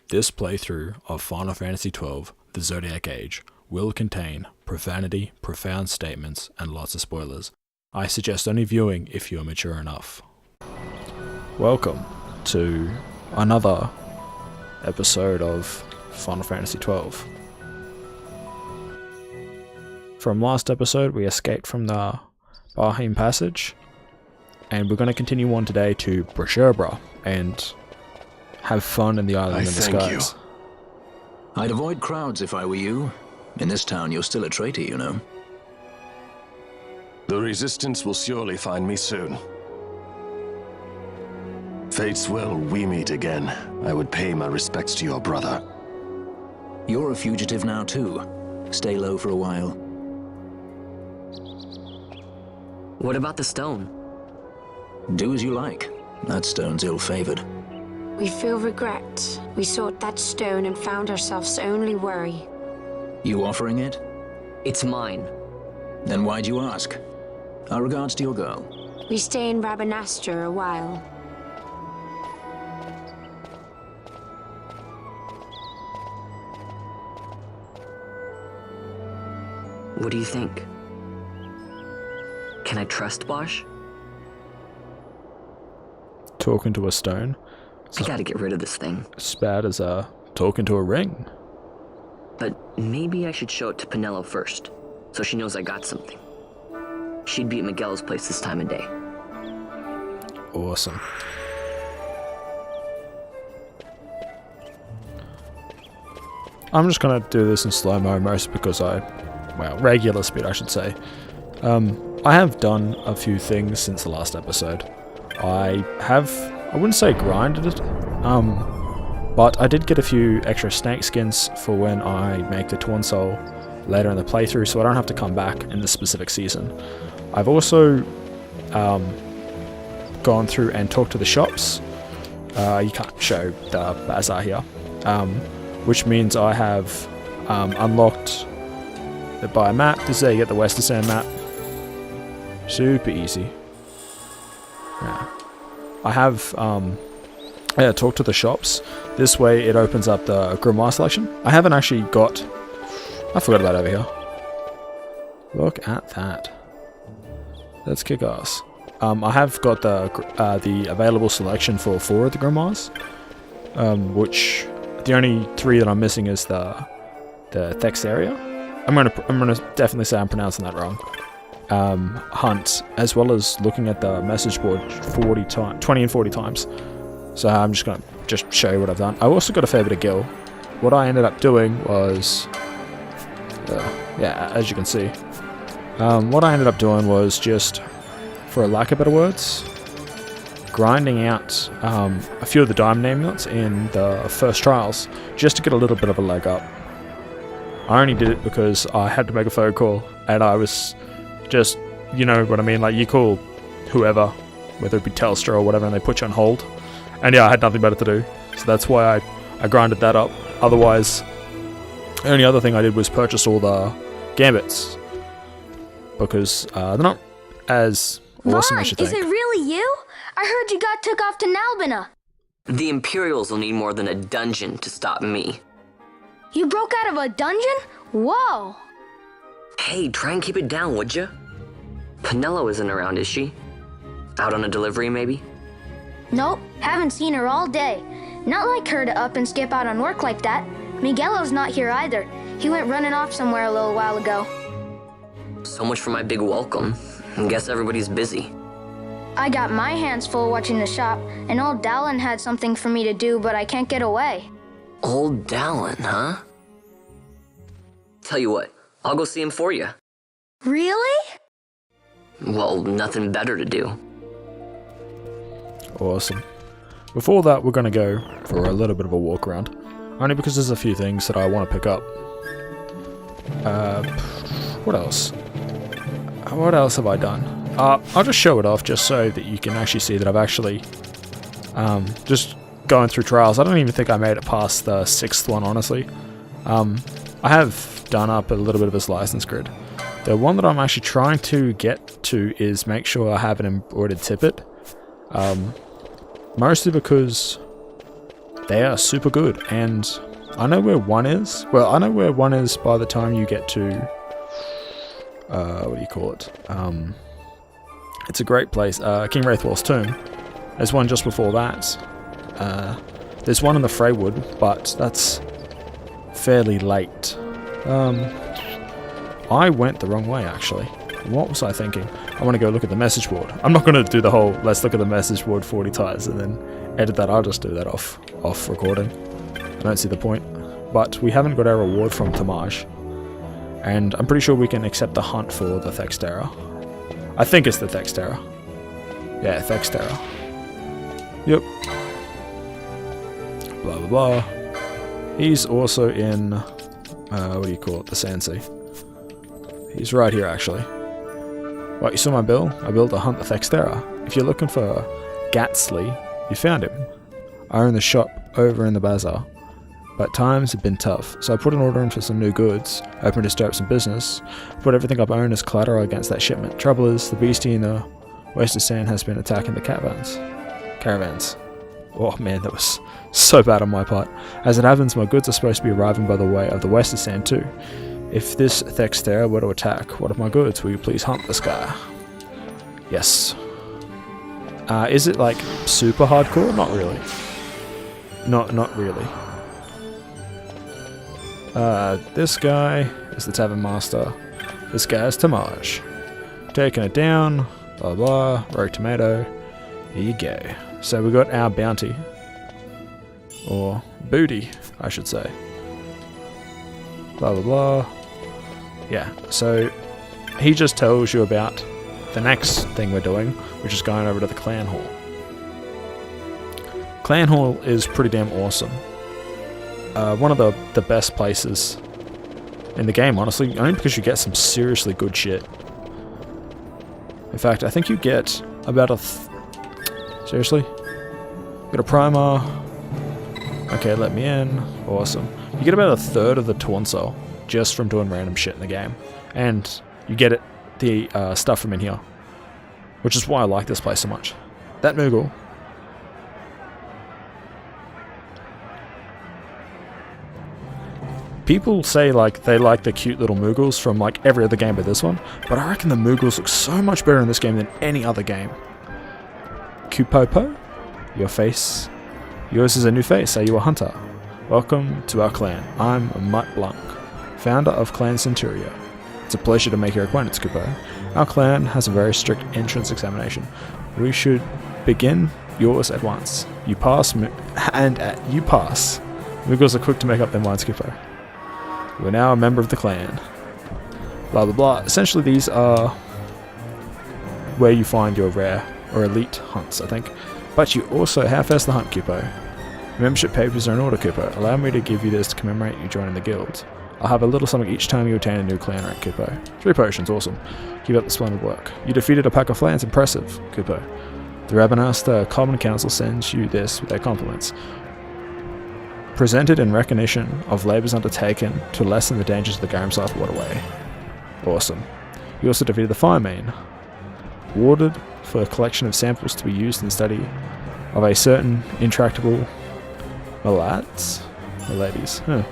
This playthrough of Final Fantasy XII The Zodiac Age will contain profanity, profound statements, and lots of spoilers. I suggest only viewing if you are mature enough. Welcome to another episode of Final Fantasy XII. From last episode, we escaped from the Bahim Passage, and we're going to continue on today to Brasherbra and have fun in the island in the skies. I'd avoid crowds if I were you. In this town, you're still a traitor, you know. The Resistance will surely find me soon. Fate's will, we meet again. I would pay my respects to your brother. You're a fugitive now, too. Stay low for a while. What about the stone? Do as you like. That stone's ill-favored. We feel regret. We sought that stone and found ourselves only worry. You offering it? It's mine. Then why'd you ask? Our regards to your girl. We stay in Rabanastre a while. What do you think? Can I trust Bosch? Talking to a stone? I gotta get rid of this thing. As bad as talking to a ring. But maybe I should show it to Penelo first, so she knows I got something. She'd be at Miguel's place this time of day. Awesome. I'm just gonna do this in slow-mo, mostly because regular speed I should say. I have done a few things since the last episode. I wouldn't say grinded it, but I did get a few extra snake skins for when I make the Torn Soul later in the playthrough, so I don't have to come back in this specific season. I've also gone through and talked to the shops. You can't show the bazaar here, which means I have unlocked the buy map. This is how you get the Western Sand map. Super easy. Yeah. I have talked to the shops. This way it opens up the grimoire selection. I haven't actually got... I forgot about over here. Look at that. Let's kick ass. I have got the available selection for 4 of the grimoires, which the only 3 that I'm missing is the Thexaria. I'm gonna definitely say I'm pronouncing that wrong. Hunt, as well as looking at the message board 20 and 40 times. So I'm just gonna show you what I've done. I also got a fair bit of gil. What I ended up doing was, yeah, as you can see, what I ended up doing was just, for lack of better words, grinding out a few of the diamond amulets in the first trials, just to get a little bit of a leg up. I only did it because I had to make a phone call, and I was just, you know what I mean, like you call whoever, whether it be Telstra or whatever, and they put you on hold. And yeah, I had nothing better to do, so that's why I grinded that up. Otherwise, the only other thing I did was purchase all the gambits, because they're not as awesome as you think. Is it really you? I heard you got took off to Nalbina. The Imperials will need more than a dungeon to stop me. You broke out of a dungeon? Whoa! Hey, try and keep it down, would ya? Penelo isn't around, is she? Out on a delivery, maybe? Nope, haven't seen her all day. Not like her to up and skip out on work like that. Miguelo's not here either. He went running off somewhere a little while ago. So much for my big welcome. I guess everybody's busy. I got my hands full watching the shop, and old Dallin had something for me to do, but I can't get away. Old Dallin, huh? Tell you what, I'll go see him for you. Really? Well, nothing better to do. Awesome. Before that, we're going to go for a little bit of a walk around, only because there's a few things that I want to pick up. What else? What else have I done? I'll just show it off just so that you can actually see that I've actually just going through trials. I don't even think I made it past the 6th one, honestly. I have done up a little bit of his license grid. The one that I'm actually trying to get to is make sure I have an embroidered tippet. Mostly because they are super good, and I know where one is. Well, I know where one is by the time you get to, what do you call it? It's a great place, King Wraithwell's tomb. There's one just before that. There's one in the Freywood, but that's fairly late. I went the wrong way, actually. What was I thinking? I want to go look at the message board. I'm not going to do the whole let's look at the message board 40 times and then edit that. I'll just do that off recording. I don't see the point. But we haven't got our reward from Tamaj. And I'm pretty sure we can accept the hunt for the Thextera. I think it's the Thextera. Yeah, Thextera. Yep. Blah, blah, blah. He's also in, what do you call it? The Sandsea. He's right here, actually. What, you saw my bill? I built a hunt the Thextera. If you're looking for Gatsley, you found him. I own the shop over in the bazaar. But times have been tough, so I put an order in for some new goods, hoping to stir up some business, put everything I've owned as collateral against that shipment. Trouble is, the beastie in the Western Sand has been attacking the caravans. Oh man, that was so bad on my part. As it happens, my goods are supposed to be arriving by the way of the Western Sand too. If this Thextera were to attack one of my goods, will you please hunt this guy? Yes. Is it like super hardcore? Not really. Not really. This guy is the Tavern Master. This guy is Tamaj. Taking it down. Blah blah. Rogue tomato. Here you go. So we got our bounty. Or booty, I should say. Blah blah blah. Yeah, so he just tells you about the next thing we're doing, which is going over to the Clan Hall. Clan Hall is pretty damn awesome. One of the best places in the game, honestly, only because you get some seriously good shit. In fact, I think you get about a... Seriously? Got a primer. Okay, let me in. Awesome. You get about a third of the Tonsol just from doing random shit in the game. And you get the stuff from in here. Which is why I like this place so much. That Moogle. People say like they like the cute little Moogles from like every other game but this one, but I reckon the Moogles look so much better in this game than any other game. Kupopo? Your face? Yours is a new face. Are you a hunter? Welcome to our clan. I'm Mutt Blanc, founder of Clan Centuria. It's a pleasure to make your acquaintance, Kupo. Our clan has a very strict entrance examination. We should begin yours at once. You pass, and you pass. Moogles are quick to make up their minds, Kupo. You are now a member of the clan. Blah blah blah. Essentially these are where you find your rare or elite hunts, I think. But you also half-ass the hunt, Kupo. Membership papers are in order, Kupo. Allow me to give you this to commemorate you joining the guild. I'll have a little something each time you attain a new clan rank, Kupo. 3 potions, awesome. Keep up the splendid work. You defeated a pack of flans, impressive, Kupo. The Rabanasta Common Council sends you this with their compliments. Presented in recognition of labours undertaken to lessen the dangers of the Garamsarth waterway. Awesome. You also defeated the Fireman. Awarded for a collection of samples to be used in the study of a certain intractable maladies. Huh.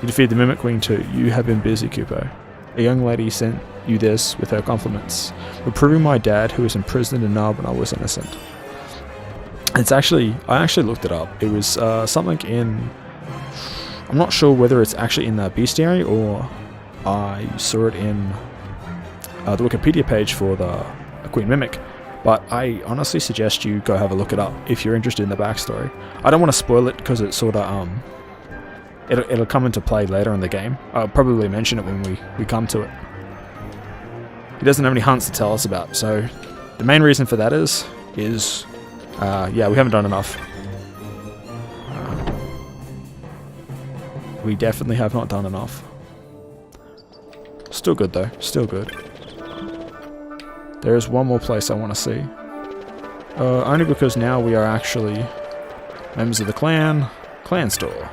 You defeated the Mimic Wing too. You have been busy, Kupo. A young lady sent you this with her compliments, reproving my dad who was imprisoned in Nub when I was innocent. It's actually, I actually looked it up. It was something in, I'm not sure whether it's actually in the bestiary or I saw it in the Wikipedia page for the Queen Mimic. But I honestly suggest you go have a look it up if you're interested in the backstory. I don't want to spoil it because it's sort of, it'll come into play later in the game. I'll probably mention it when we come to it. He doesn't have any hunts to tell us about, so the main reason for that is yeah, we haven't done enough. We definitely have not done enough. Still good though, still good. There is one more place I want to see. Only because now we are actually members of the clan. Clan store.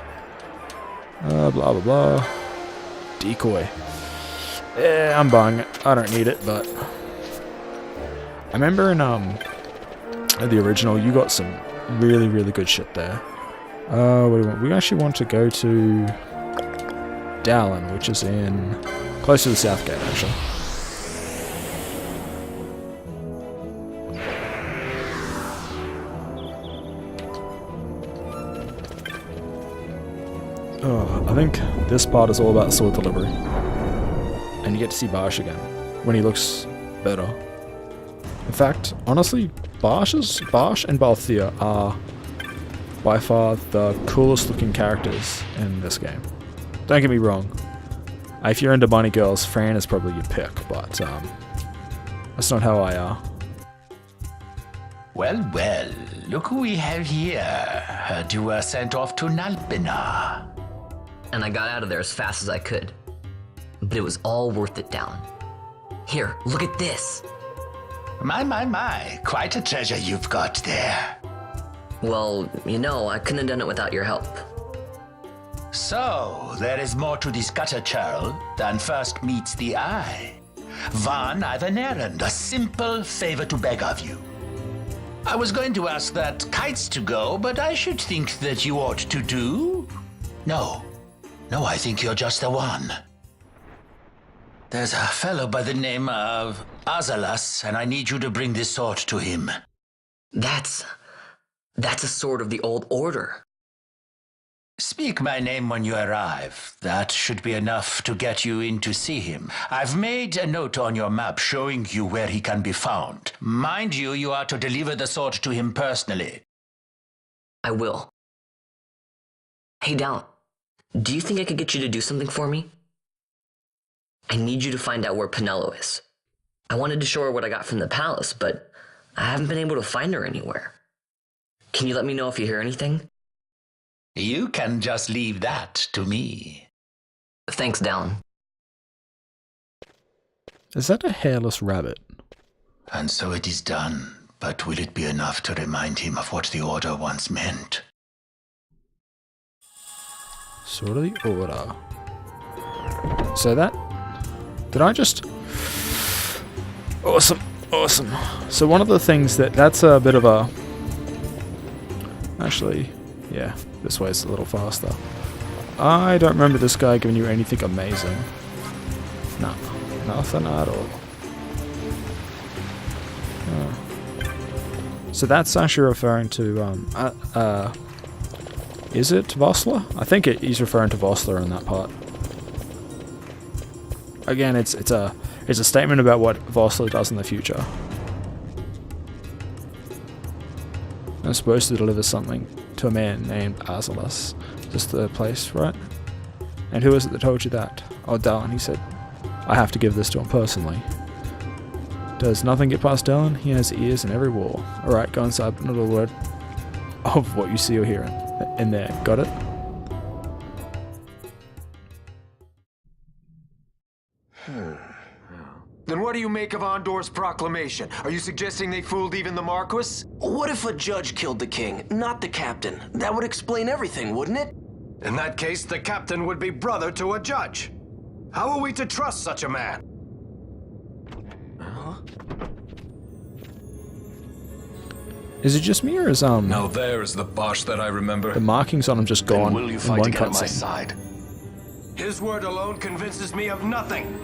Blah blah blah. Decoy. Yeah, I'm buying it. I don't need it, but I remember in the original, you got some really, really good shit there. What do we want? We actually want to go to Dowlin, which is in close to the south gate, actually. Oh, I think this part is all about sword delivery. And you get to see Barsh again, when he looks better. In fact, honestly, Barsh and Balthier are by far the coolest looking characters in this game. Don't get me wrong. If you're into bunny girls, Fran is probably your pick, but that's not how I Well, well, look who we have here. Heard you were sent off to Nalpina. And I got out of there as fast as I could. But it was all worth it, Dallin. Here, look at this. My, quite a treasure you've got there. Well, you know, I couldn't have done it without your help. So, there is more to this gutter churl than first meets the eye. Van, I've an errand, a simple favor to beg of you. I was going to ask that kites to go, but I should think that you ought to do. No, I think you're just the one. There's a fellow by the name of Azalas, and I need you to bring this sword to him. That's a sword of the old order. Speak my name when you arrive. That should be enough to get you in to see him. I've made a note on your map showing you where he can be found. Mind you, you are to deliver the sword to him personally. I will. Hey, Dallin, do you think I could get you to do something for me? I need you to find out where Penelo is. I wanted to show her what I got from the palace, but I haven't been able to find her anywhere. Can you let me know if you hear anything? You can just leave that to me. Thanks, Dallin. Is that a hairless rabbit? And so it is done, but will it be enough to remind him of what the Order once meant? Sword of the Order. So that... Did I just... Awesome. So one of the things that's a bit of a... Actually, yeah, this way's a little faster. I don't remember this guy giving you anything amazing. No, nothing at all. So that's actually referring to, is it Vossler? I think he's referring to Vossler in that part. Again, it's a statement about what Vossler does in the future. I'm supposed to deliver something to a man named Azalas. Just the place, right? And who is it that told you that? Oh, Dallin, he said, I have to give this to him personally. Does nothing get past Dallin? He has ears in every wall. Alright, go inside, but not a word of what you see or hear in there. Got it? Then what do you make of Andor's proclamation? Are you suggesting they fooled even the Marquis? What if a judge killed the king, not the captain? That would explain everything, wouldn't it? In that case, the captain would be brother to a judge. How are we to trust such a man? Is it just me or is Now there is the Bosch that I remember. the markings on him just gone Will you in fight one to get on my cutscene? side? His word alone convinces me of nothing.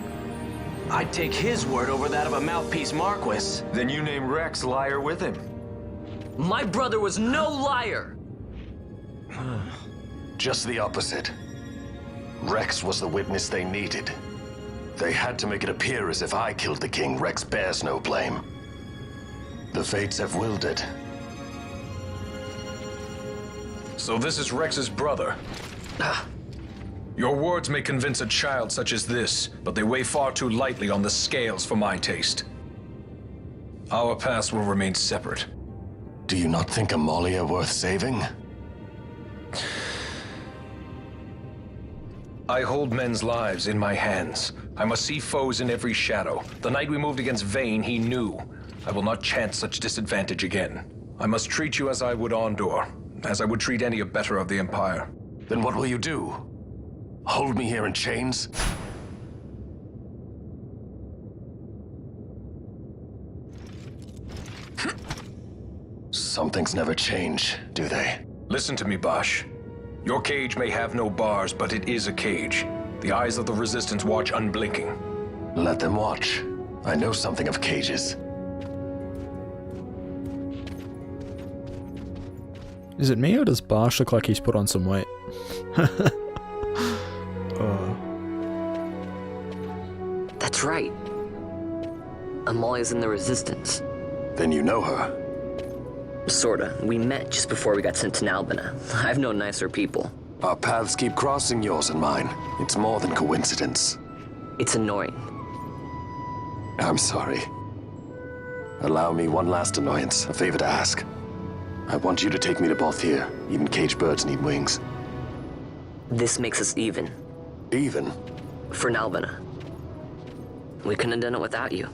I'd take his word over that of a mouthpiece Marquis. Then you name Rex liar with him. My brother was no liar! Just the opposite. Rex was the witness they needed. They had to make it appear as if I killed the king. Rex bears no blame. The fates have willed it. So this is Rex's brother. Your words may convince a child such as this, but they weigh far too lightly on the scales for my taste. Our paths will remain separate. Do you not think Amalia worth saving? I hold men's lives in my hands. I must see foes in every shadow. The night we moved against Vayne, he knew. I will not chance such disadvantage again. I must treat you as I would Andor, as I would treat any abettor of the Empire. Then what will you do? Hold me here in chains? Some things never change, do they? Listen to me, Bosch. Your cage may have no bars, but it is a cage. The eyes of the Resistance watch unblinking. Let them watch. I know something of cages. Is it me or does Barsh look like he's put on some weight? That's right. Amalia's in the Resistance. Then you know her. Sorta. We met just before we got sent to Nalbina. I've known nicer people. Our paths keep crossing, yours and mine. It's more than coincidence. It's annoying. I'm sorry. Allow me one last annoyance, a favor to ask. I want you to take me to Balthier. Even caged birds need wings. This makes us even. Even? For Nalbina. We couldn't have done it without you.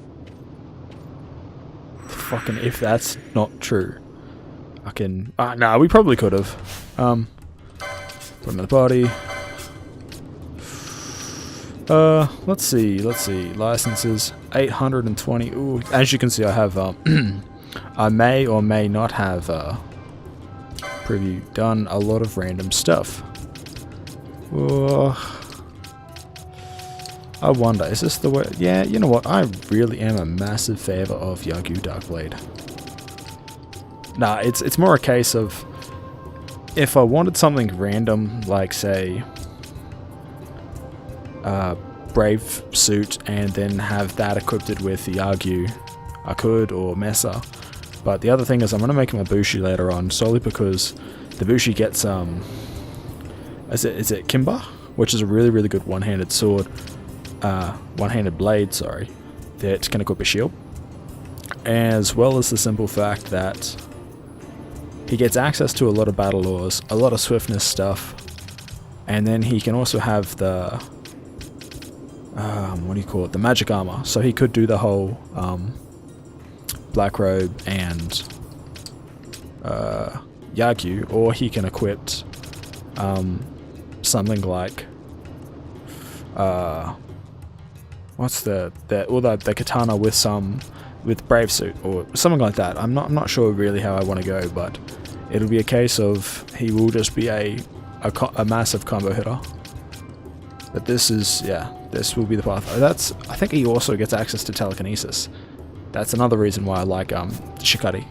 Fucking if that's not true. Fucking... nah, we probably could have. Put him in the party. Let's see. Licenses, 820. Ooh, as you can see, I have, I may or may not have, preview done a lot of random stuff. I wonder, is this the way? Yeah, you know what? I really am a massive favor of Yagyu Darkblade. Nah, it's more a case of if I wanted something random, like say, Brave suit, and then have that equipped with the Yagyu, I could, or Mesa. But the other thing is, I'm gonna make him a Bushi later on, solely because the Bushi gets is it Kimba, which is a really good one-handed sword. One-handed blade, sorry, that can equip a shield, as well as the simple fact that he gets access to a lot of battle laws, a lot of swiftness stuff, and then he can also have the what do you call it, the magic armor, so he could do the whole black robe and Yagyu, or he can equip something like what's the katana with brave suit or something like that. I'm not sure really how I want to go, but it'll be a case of he will just be a massive combo hitter. But this is, yeah, this will be the path. I think he also gets access to telekinesis. That's another reason why I like Shikari,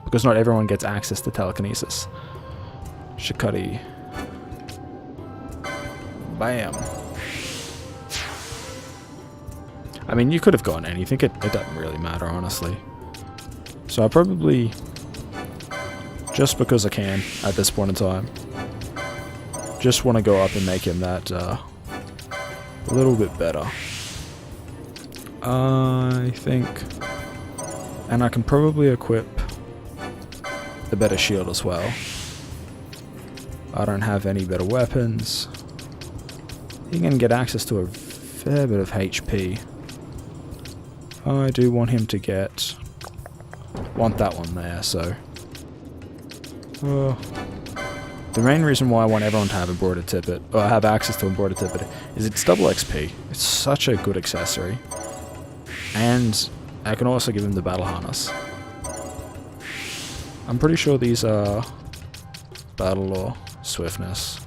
because not everyone gets access to telekinesis. Shikari, bam. I mean, you could have gone anything, it doesn't really matter, honestly. So I probably, just because I can at this point in time, just want to go up and make him that a little bit better. I think, and I can probably equip the better shield as well. I don't have any better weapons. He can get access to a fair bit of HP. I do want him to want that one there, so... the main reason why I want everyone to have embroidered tippet, or have access to embroidered tippet, is it's double XP. It's such a good accessory. And I can also give him the battle harness. I'm pretty sure these are battle or swiftness.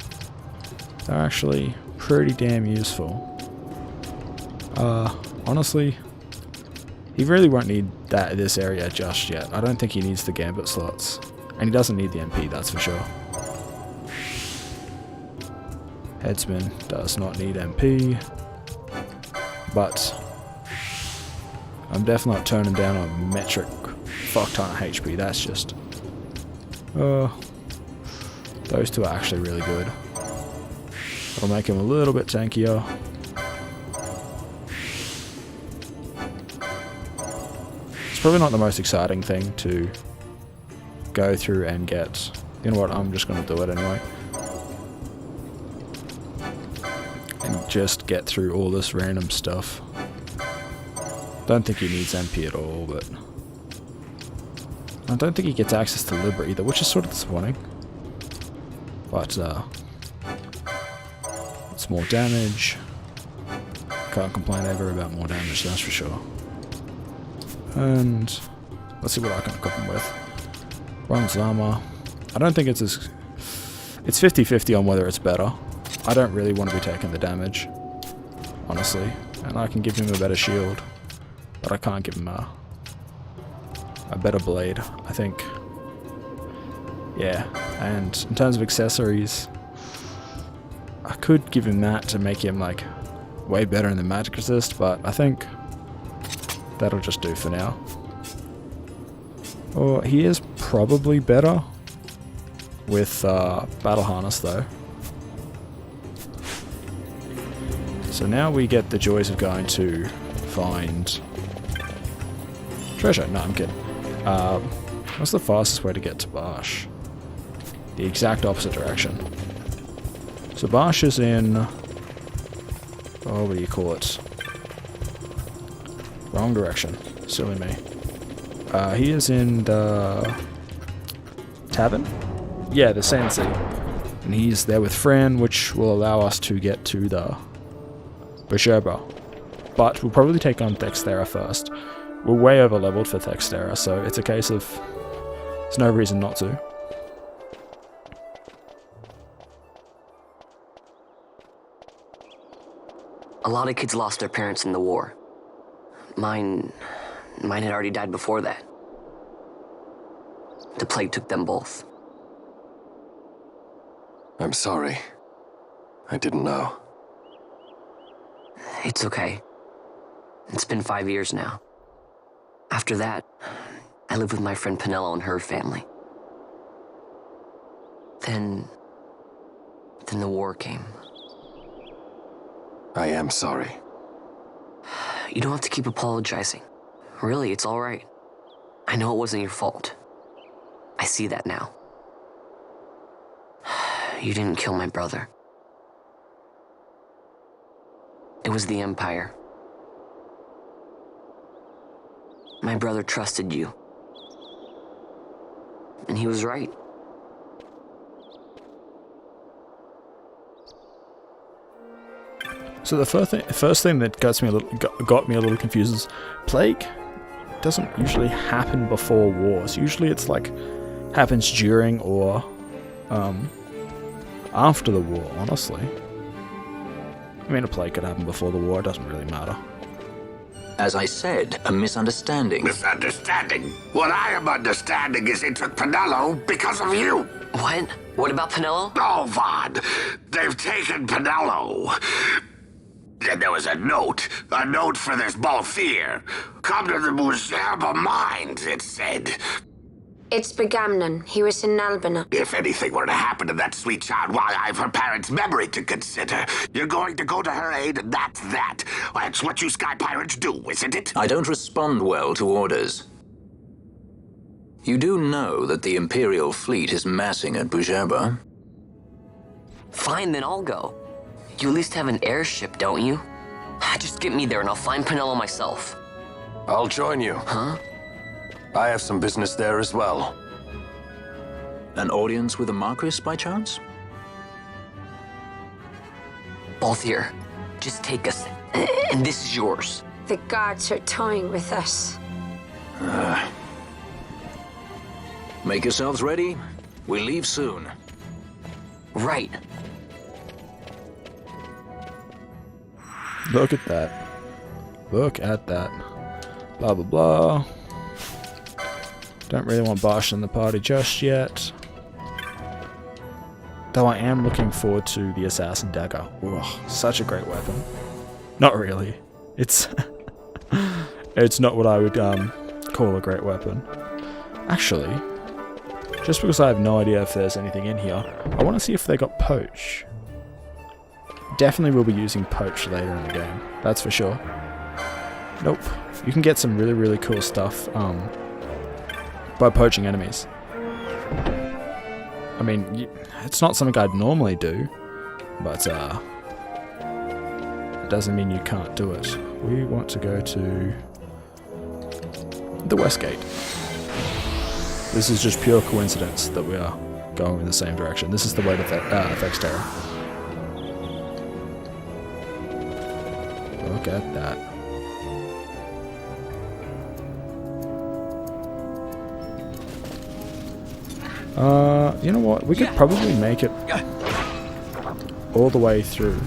They're actually pretty damn useful. Honestly, he really won't need this area just yet. I don't think he needs the gambit slots. And he doesn't need the MP, that's for sure. Headsman does not need MP. But I'm definitely not turning down a metric fuck ton of HP. That's just... those two are actually really good. It'll make him a little bit tankier. It's probably not the most exciting thing to go through and get. You know what, I'm just going to do it anyway. And just get through all this random stuff. Don't think he needs MP at all, but... I don't think he gets access to Libra either, which is sort of disappointing. But, it's more damage. Can't complain ever about more damage, that's for sure. And let's see what I can equip him with. Bronze armor. I don't think it's It's 50-50 on whether it's better. I don't really want to be taking the damage, honestly. And I can give him a better shield, but I can't give him a better blade, I think. Yeah, and in terms of accessories, I could give him that to make him like way better in the magic resist, but I think that'll just do for now. Or he is probably better with battle harness though. So now we get the joys of going to find treasure. No, I'm kidding. What's the fastest way to get to Barsh? The exact opposite direction. So Barsh is in... oh, what do you call it? Wrong direction. Silly me. He is in the... tavern? Yeah, the Sandsea. And he's there with Fran, which will allow us to get to the... Bajeba. But we'll probably take on Thexthera first. We're way over leveled for Thexthera, so it's a case of... there's no reason not to. A lot of kids lost their parents in the war. Mine had already died before that. The plague took them both. I'm sorry. I didn't know. It's okay. It's been 5 years now. After that, I lived with my friend Pinello and her family. Then the war came. I am sorry. You don't have to keep apologizing. Really, it's all right. I know it wasn't your fault. I see that now. You didn't kill my brother. It was the Empire. My brother trusted you. And he was right. So the first thing that got me a little confused is plague doesn't usually happen before wars. Usually it's like happens during or after the war, honestly. I mean, a plague could happen before the war, it doesn't really matter. As I said, a misunderstanding. Misunderstanding? What I am understanding is it took Pinello because of you. What? What about Pinello? Oh, Vaughn. They've taken Pinello. And there was a note for this Balthier. Come to the Bujaba Mines, it said. It's Begamnon. He was in Albina. If anything were to happen to that sweet child, why, I've her parents' memory to consider. You're going to go to her aid, and that's that. That's what you sky pirates do, isn't it? I don't respond well to orders. You do know that the Imperial fleet is massing at Bujaba? Fine, then I'll go. You at least have an airship, don't you? Just get me there and I'll find Pinello myself. I'll join you. Huh? I have some business there as well. An audience with the Marquis, by chance? Balthier, just take us, and this is yours. The guards are toying with us. Make yourselves ready. We leave soon. Right. Look at that. Look at that. Blah blah blah. Don't really want Barsh in the party just yet. Though I am looking forward to the Assassin Dagger. Ugh, such a great weapon. Not really. It's it's not what I would call a great weapon. Actually, just because I have no idea if there's anything in here, I want to see if they got Poach. Definitely will be using Poach later in the game. That's for sure. Nope. You can get some really, really cool stuff by poaching enemies. I mean, it's not something I'd normally do, but it doesn't mean you can't do it. We want to go to the West Gate. This is just pure coincidence that we are going in the same direction. This is the way to Thexthera. Look at that. You know what? We could probably make it all the way through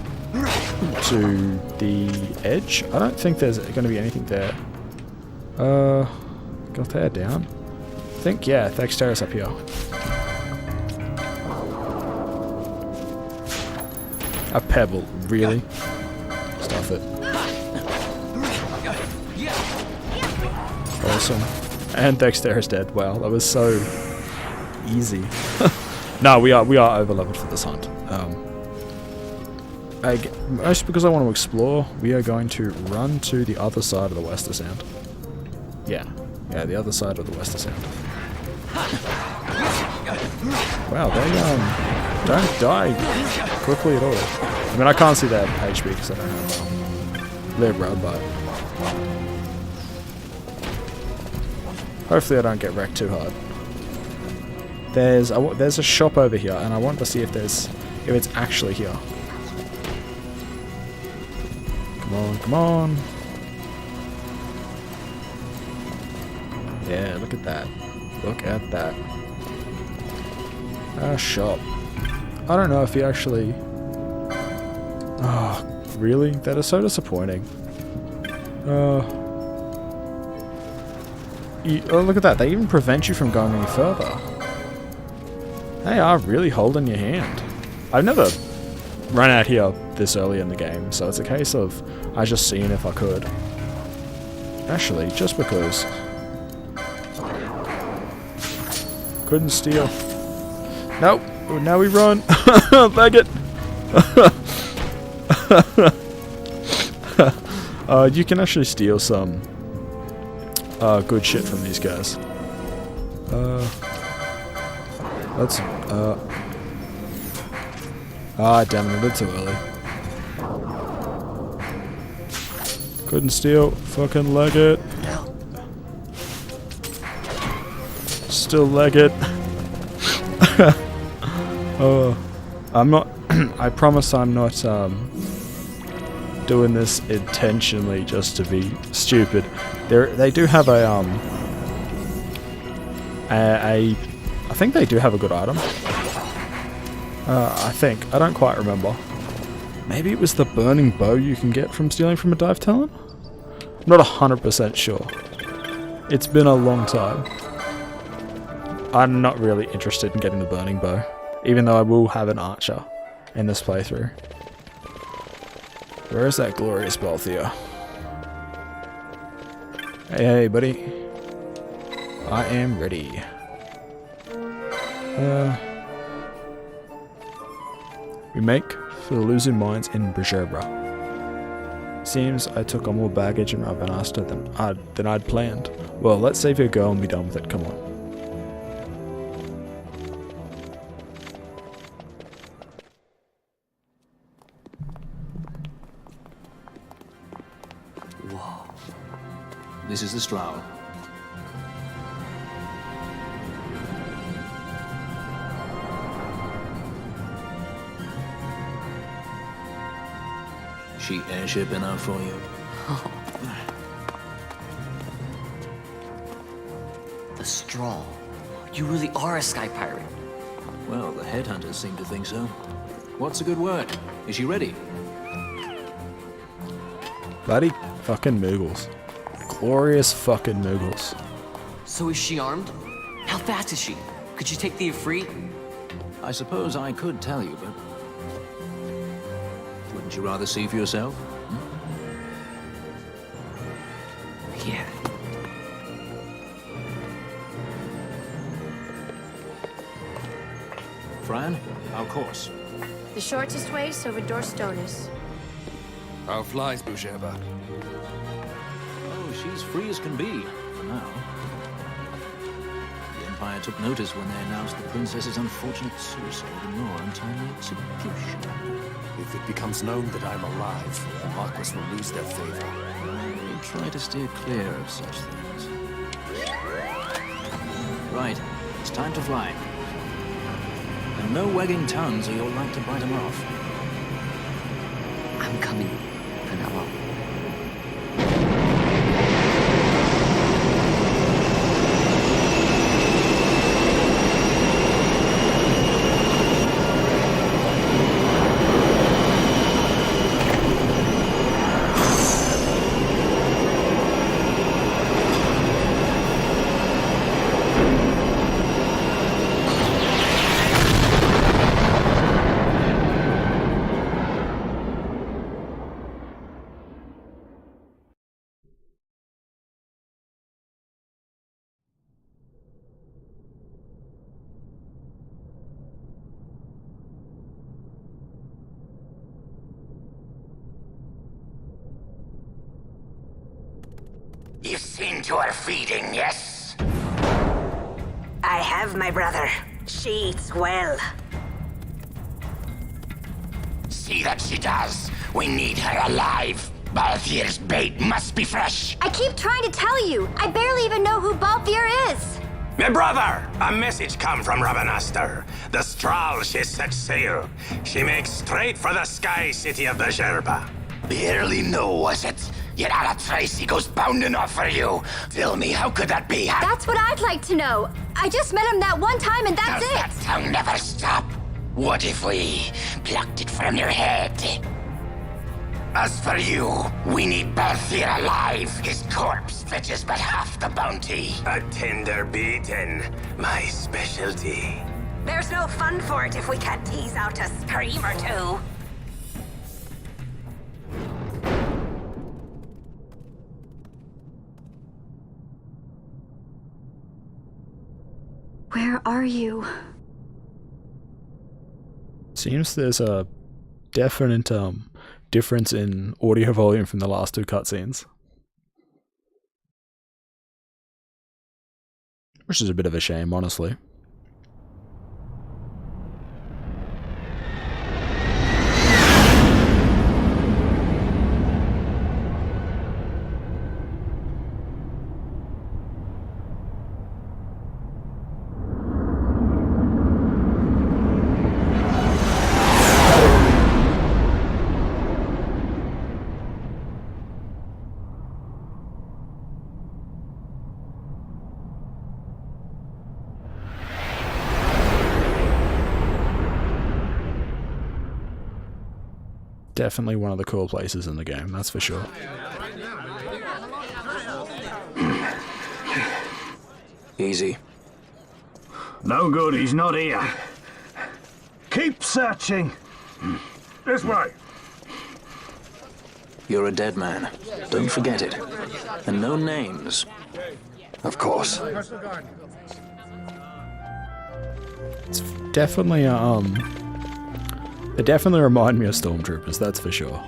to the edge. I don't think there's going to be anything there. Got there down. I think, yeah, Dexterous up here. A pebble, really? Stuff it. Awesome. And Dexterous dead. Wow, that was so easy. No, we are over leveled for this hunt. Most because I want to explore, we are going to run to the other side of the Wester Sound. Yeah, the other side of the Wester Sound. Wow, they don't die quickly at all. I mean, I can't see their HP because I don't have Libra, but hopefully I don't get wrecked too hard. There's a shop over here, and I want to see if it's actually here. Come on, come on. Yeah, look at that. Look at that. A shop. I don't know if he actually... Oh, really? That is so disappointing. Oh, look at that. They even prevent you from going any further. They are really holding your hand. I've never run out here this early in the game, so it's a case of I just seeing if I could. Actually, just because. Couldn't steal. Nope. Now we run. Leg it. You can actually steal some good shit from these guys. Let's damn it, a bit too early. Couldn't steal. Fucking leg it. Still leg it. I'm not. I promise I'm not doing this intentionally just to be stupid. They do have I think they do have a good item. I think. I don't quite remember. Maybe it was the burning bow you can get from stealing from a dive talent? I'm not 100% sure. It's been a long time. I'm not really interested in getting the burning bow, even though I will have an archer in this playthrough. Where is that glorious Balthier? Hey, buddy. I am ready. We make for the losing mines in Brzerbra. Seems I took on more baggage and Ravenasta than I'd planned. Well, let's save your girl and be done with it, come on. Whoa. This is the Stroud. She airship enough for you? Oh. The Straw. You really are a sky pirate. Well, the headhunters seem to think so. What's a good word? Is she ready? Bloody fucking Moogles. Glorious fucking Moogles. So is she armed? How fast is she? Could she take the Ifrit? I suppose I could tell you, but... Wouldn't you rather see for yourself? Yeah. Fran, our course. The shortest way is over Dorstonis. How flies Brzerbra? Oh, she's free as can be, for now. The Empire took notice when they announced the princess's unfortunate suicide and your untimely execution. If it becomes known that I'm alive, the Marquis will lose their favor. We try to steer clear of such things. Right, it's time to fly. And no wagging tongues or you'll like to bite them off. I'm coming, Penelo. You've seen to her feeding, yes? I have, my brother. She eats well. See that she does. We need her alive. Balthier's bait must be fresh. I keep trying to tell you. I barely even know who Balthier is. My brother, a message come from Ravenaster. The Strahl she set sail. She makes straight for the sky city of Bejerba. Barely know, was it? Yet Ala Tracy goes bounding off for you. Tell me, how could that be? That's what I'd like to know. I just met him that one time and that's Does it. that tongue never stop? What if we plucked it from your head? As for you, we need Balthier alive. His corpse fetches but half the bounty. A tender beaten, my specialty. There's no fun for it if we can't tease out a scream or two. Where are you? Seems there's a definite difference in audio volume from the last two cutscenes. Which is a bit of a shame, honestly. Definitely one of the cool places in the game, that's for sure. Easy. No good, he's not here. Keep searching. This way. You're a dead man. Don't forget it. And no names. Of course. It's definitely they definitely remind me of stormtroopers, that's for sure.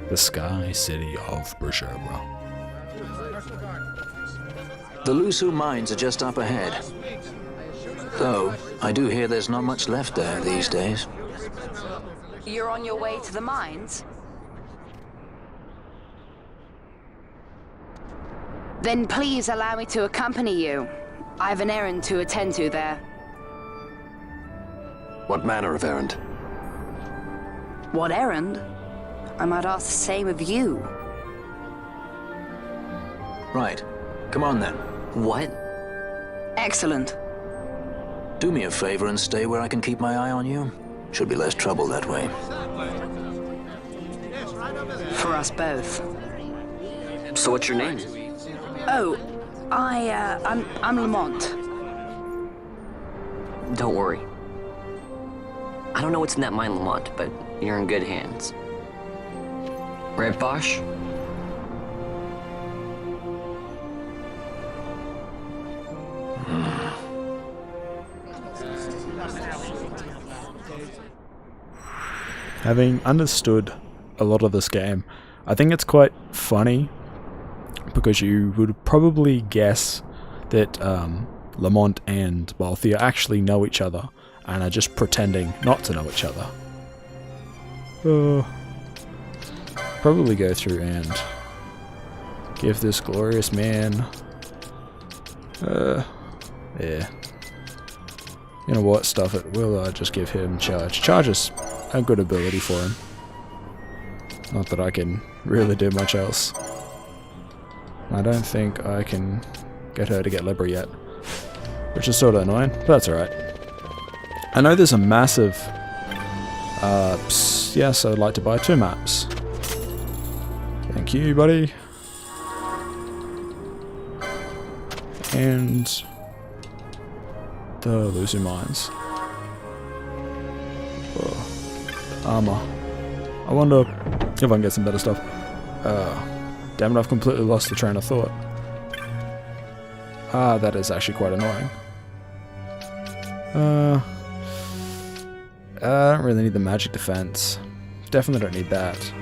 The Sky City of Bejerba. The Lusu mines are just up ahead. Though, I do hear there's not much left there these days. You're on your way to the mines? Then please allow me to accompany you. I have an errand to attend to there. What manner of errand? What errand? I might ask the same of you. Right. Come on then. What? Excellent. Do me a favor and stay where I can keep my eye on you. Should be less trouble that way. For us both. So what's your name? Oh, I'm Lamont. Don't worry. I don't know what's in that mine, Lamont, but you're in good hands. Right, Bosch? Having understood a lot of this game, I think it's quite funny because you would probably guess that Lamont and Balthier actually know each other and are just pretending not to know each other. Probably go through and give this glorious man yeah. You know what, stuff it. We'll just give him charge. Charge is a good ability for him. Not that I can really do much else. I don't think I can get her to get Libra yet. Which is sort of annoying, but that's alright. I know there's a massive... yes, I'd like to buy 2 maps. Thank you, buddy. And... the Lusu mines. Armor. I wonder if I can get some better stuff. Damn it, I've completely lost the train of thought. That is actually quite annoying. I don't really need the magic defense. Definitely don't need that.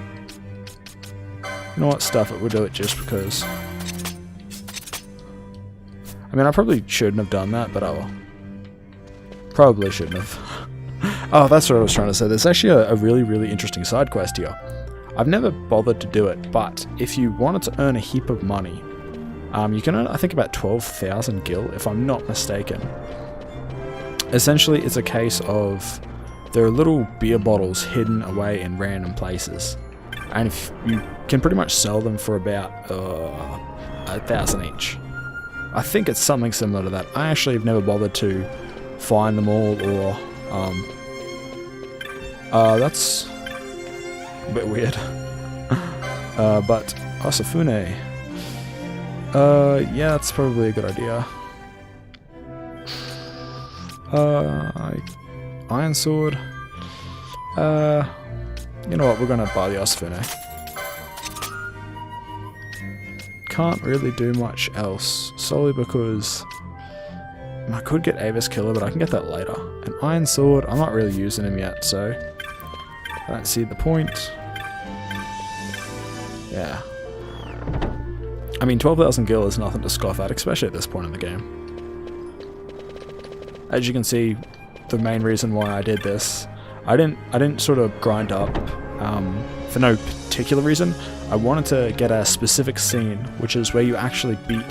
You know what? Stuff it. We'll do it just because. I mean, I probably shouldn't have done that, but oh well. Probably shouldn't have. Oh, that's what I was trying to say. There's actually a really, really interesting side quest here. I've never bothered to do it, but if you wanted to earn a heap of money, you can earn, I think, about 12,000 gil, if I'm not mistaken. Essentially, it's a case of there are little beer bottles hidden away in random places, and if you can pretty much sell them for about 1,000 each. I think it's something similar to that. I actually have never bothered to find them all, or that's a bit weird. But Asafune, yeah, that's probably a good idea. Iron Sword. You know what? We're gonna buy the Asafune. Can't really do much else, solely because I could get Avis Killer, but I can get that later. An Iron Sword, I'm not really using him yet, so I don't see the point. Yeah. I mean, 12,000 gil is nothing to scoff at, especially at this point in the game. As you can see, the main reason why I did this, I didn't sort of grind up for no particular reason. I wanted to get a specific scene, which is where you actually beat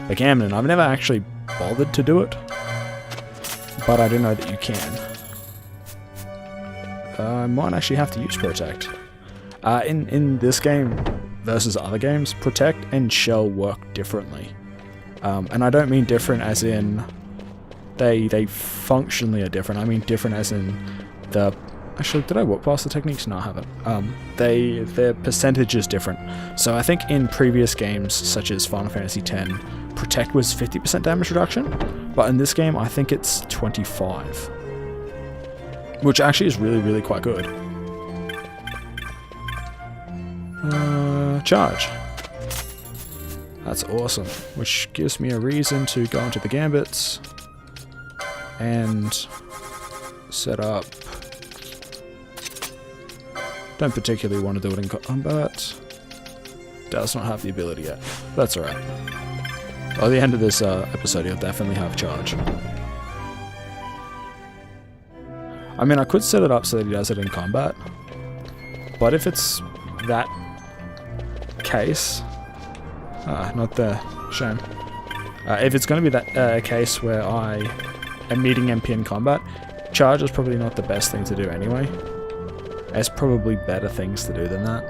the Gamnon. I've never actually bothered to do it, but I do know that you can. I might actually have to use Protect. In this game versus other games, Protect and Shell work differently. And I don't mean different as in they functionally are different. I mean different as in the... Actually, did I walk past the techniques? No, I haven't. Their percentage is different. So I think in previous games, such as Final Fantasy X, Protect was 50% damage reduction, but in this game I think it's 25. Which actually is really, really quite good. Charge. That's awesome. Which gives me a reason to go into the Gambits and set up... Don't particularly want to do it in combat. Does not have the ability yet. That's alright. By the end of this episode, you'll definitely have charge. I mean, I could set it up so that he does it in combat, but if it's that case... not there. Shame. If it's going to be that case where I am meeting MP in combat, charge is probably not the best thing to do anyway. There's probably better things to do than that.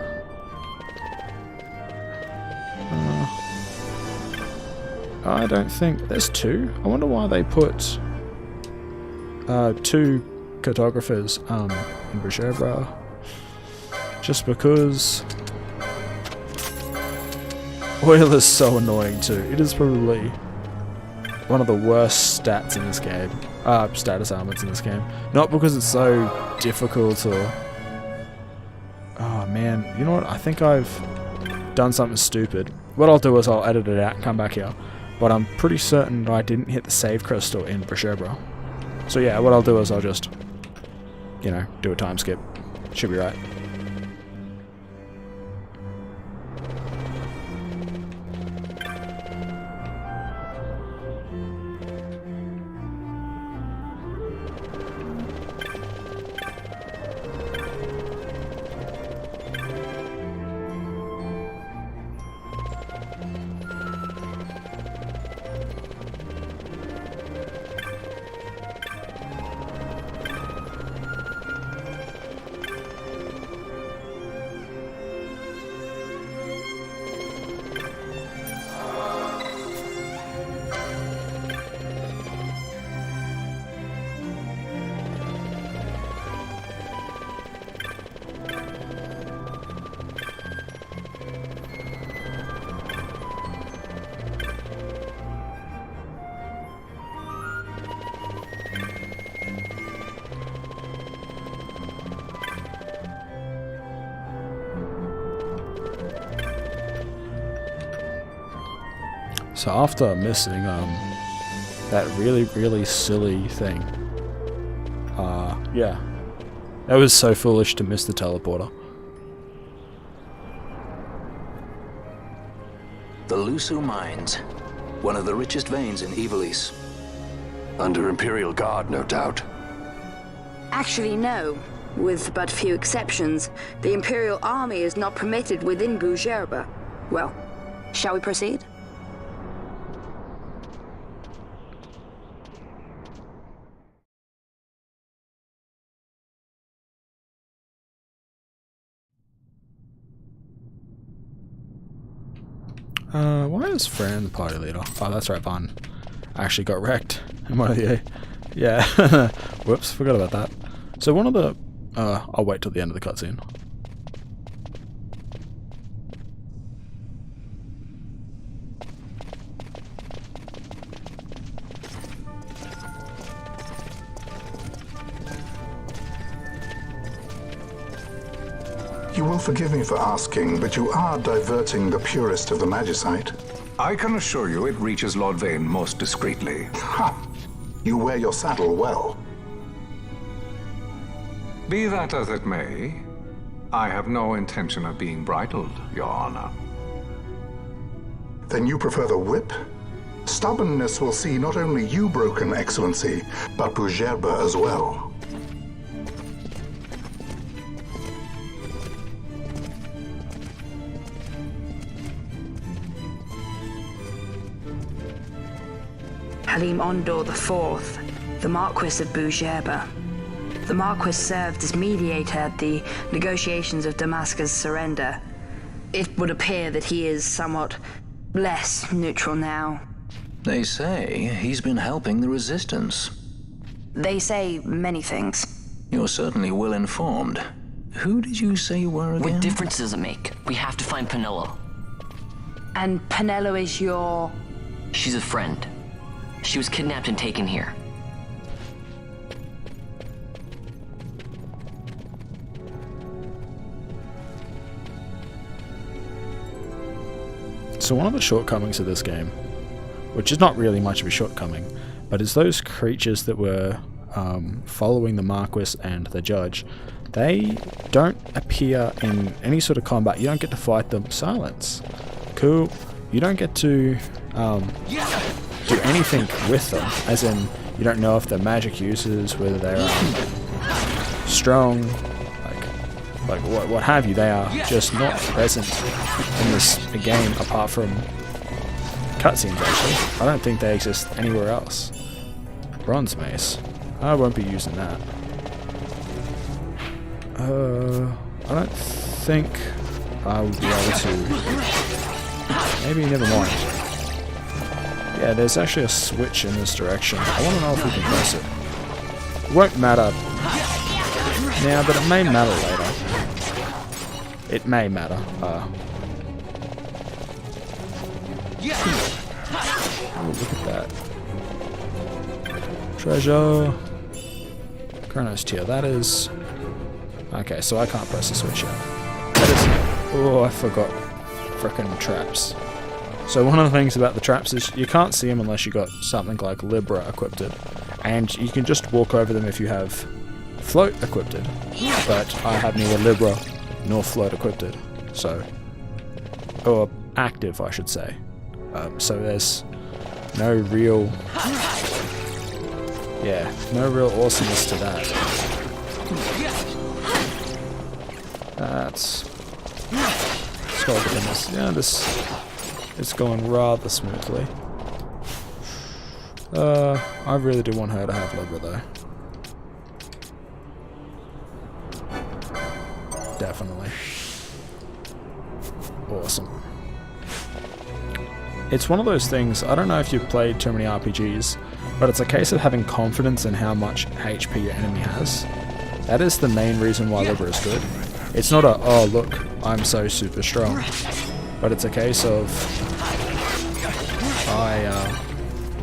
I don't think... There's two? I wonder why they put two cartographers in Brujebra. Just because... Oil is so annoying too. It is probably one of the worst stats in this game. Status ailments in this game. Not because it's so difficult or... Oh man, you know what? I think I've done something stupid. What I'll do is I'll edit it out and come back here. But I'm pretty certain that I didn't hit the save crystal in Brujebra. So yeah, what I'll do is I'll just, you know, do a time skip. Should be right. So after missing that really, really silly thing, Yeah. That was so foolish to miss the teleporter. The Lusu Mines, one of the richest veins in Ivalice. Under Imperial Guard, no doubt. Actually, no. With but few exceptions, the Imperial Army is not permitted within Bujerba. Well, shall we proceed? Why is Fran the party leader? Oh, that's right, Van actually got wrecked in one of the... Yeah. Whoops, forgot about that. So one of the... I'll wait till the end of the cutscene. You will forgive me for asking, but you are diverting the purest of the Magicite. I can assure you it reaches Lord Vane most discreetly. Ha! You wear your saddle well. Be that as it may, I have no intention of being bridled, Your Honor. Then you prefer the whip? Stubbornness will see not only you broken, Excellency, but Bujerba as well. Halim Ondor IV, the Marquis of Bujerba. The Marquis served as mediator at the negotiations of Damascus' surrender. It would appear that he is somewhat less neutral now. They say he's been helping the Resistance. They say many things. You're certainly well informed. Who did you say you were again? What difference does it make? We have to find Penelo. And Penelo is your... She's a friend. She was kidnapped and taken here. So one of the shortcomings of this game, which is not really much of a shortcoming, but is those creatures that were following the Marquis and the Judge, they don't appear in any sort of combat. You don't get to fight them. Silence. Cool. You don't get to do anything with them, as in you don't know if they're magic users, whether they're strong, like what have you. They are just not present in this game apart from cutscenes. Actually, I don't think they exist anywhere else. Bronze mace. I won't be using that. I don't think I will be able to. Maybe never mind. Yeah, there's actually a switch in this direction. I want to know if we can press it. It won't matter now, but it may matter later. It may matter. Oh, look at that. Treasure. Chronos tier. That is... Okay, so I can't press the switch yet. That is... Oh, I forgot. Frickin' traps. So one of the things about the traps is you can't see them unless you got something like Libra equipped, and you can just walk over them if you have Float equipped. But I have neither Libra nor Float equipped, so, or active, I should say. So there's no real, no real awesomeness to that. That's this. It's going rather smoothly. I really do want her to have Libra though. Definitely. Awesome. It's one of those things, I don't know if you've played too many RPGs, but it's a case of having confidence in how much HP your enemy has. That is the main reason why Libra is good. It's not a, oh look, I'm so super strong. But it's a case of, I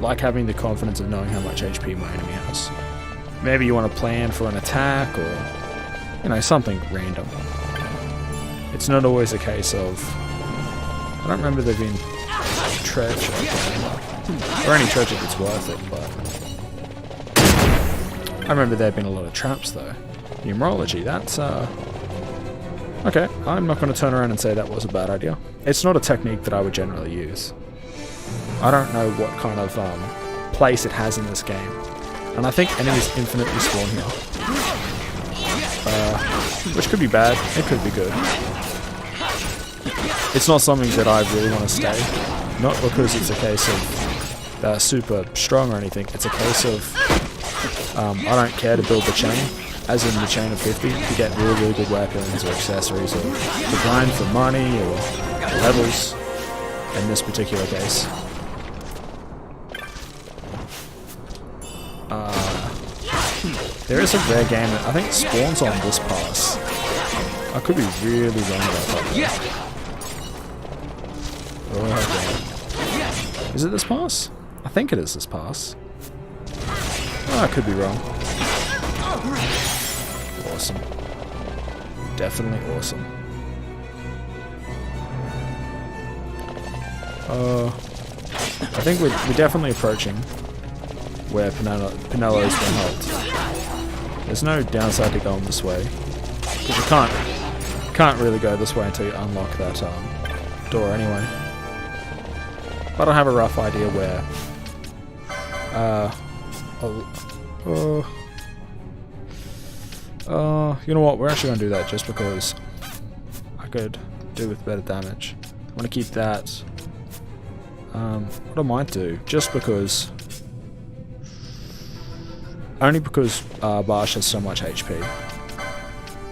like having the confidence of knowing how much HP my enemy has. Maybe you want to plan for an attack or, you know, something random. It's not always a case of, I don't remember there being treasure, or any treasure that's worth it, but I remember there being a lot of traps though. Numerology, that's okay, I'm not going to turn around and say that was a bad idea. It's not a technique that I would generally use. I don't know what kind of place it has in this game. And I think enemies infinitely spawn here. Which could be bad, it could be good. It's not something that I really want to stay. Not because it's a case of they're super strong or anything, it's a case of I don't care to build the chain, as in the chain of 50, to get really, really good weapons or accessories, or to grind for money or levels in this particular case. There is a rare game that I think spawns on this pass. I could be really wrong about that. Oh, okay. Is it this pass? I think it is this pass. Oh, I could be wrong. Awesome. Definitely awesome. I think we're definitely approaching where Penello's been held. There's no downside to going this way, because you can't really go this way until you unlock that door anyway. But I have a rough idea where. You know what? We're actually gonna do that just because I could do with better damage. I want to keep that. What I might do, just because. Only because Barsh has so much HP,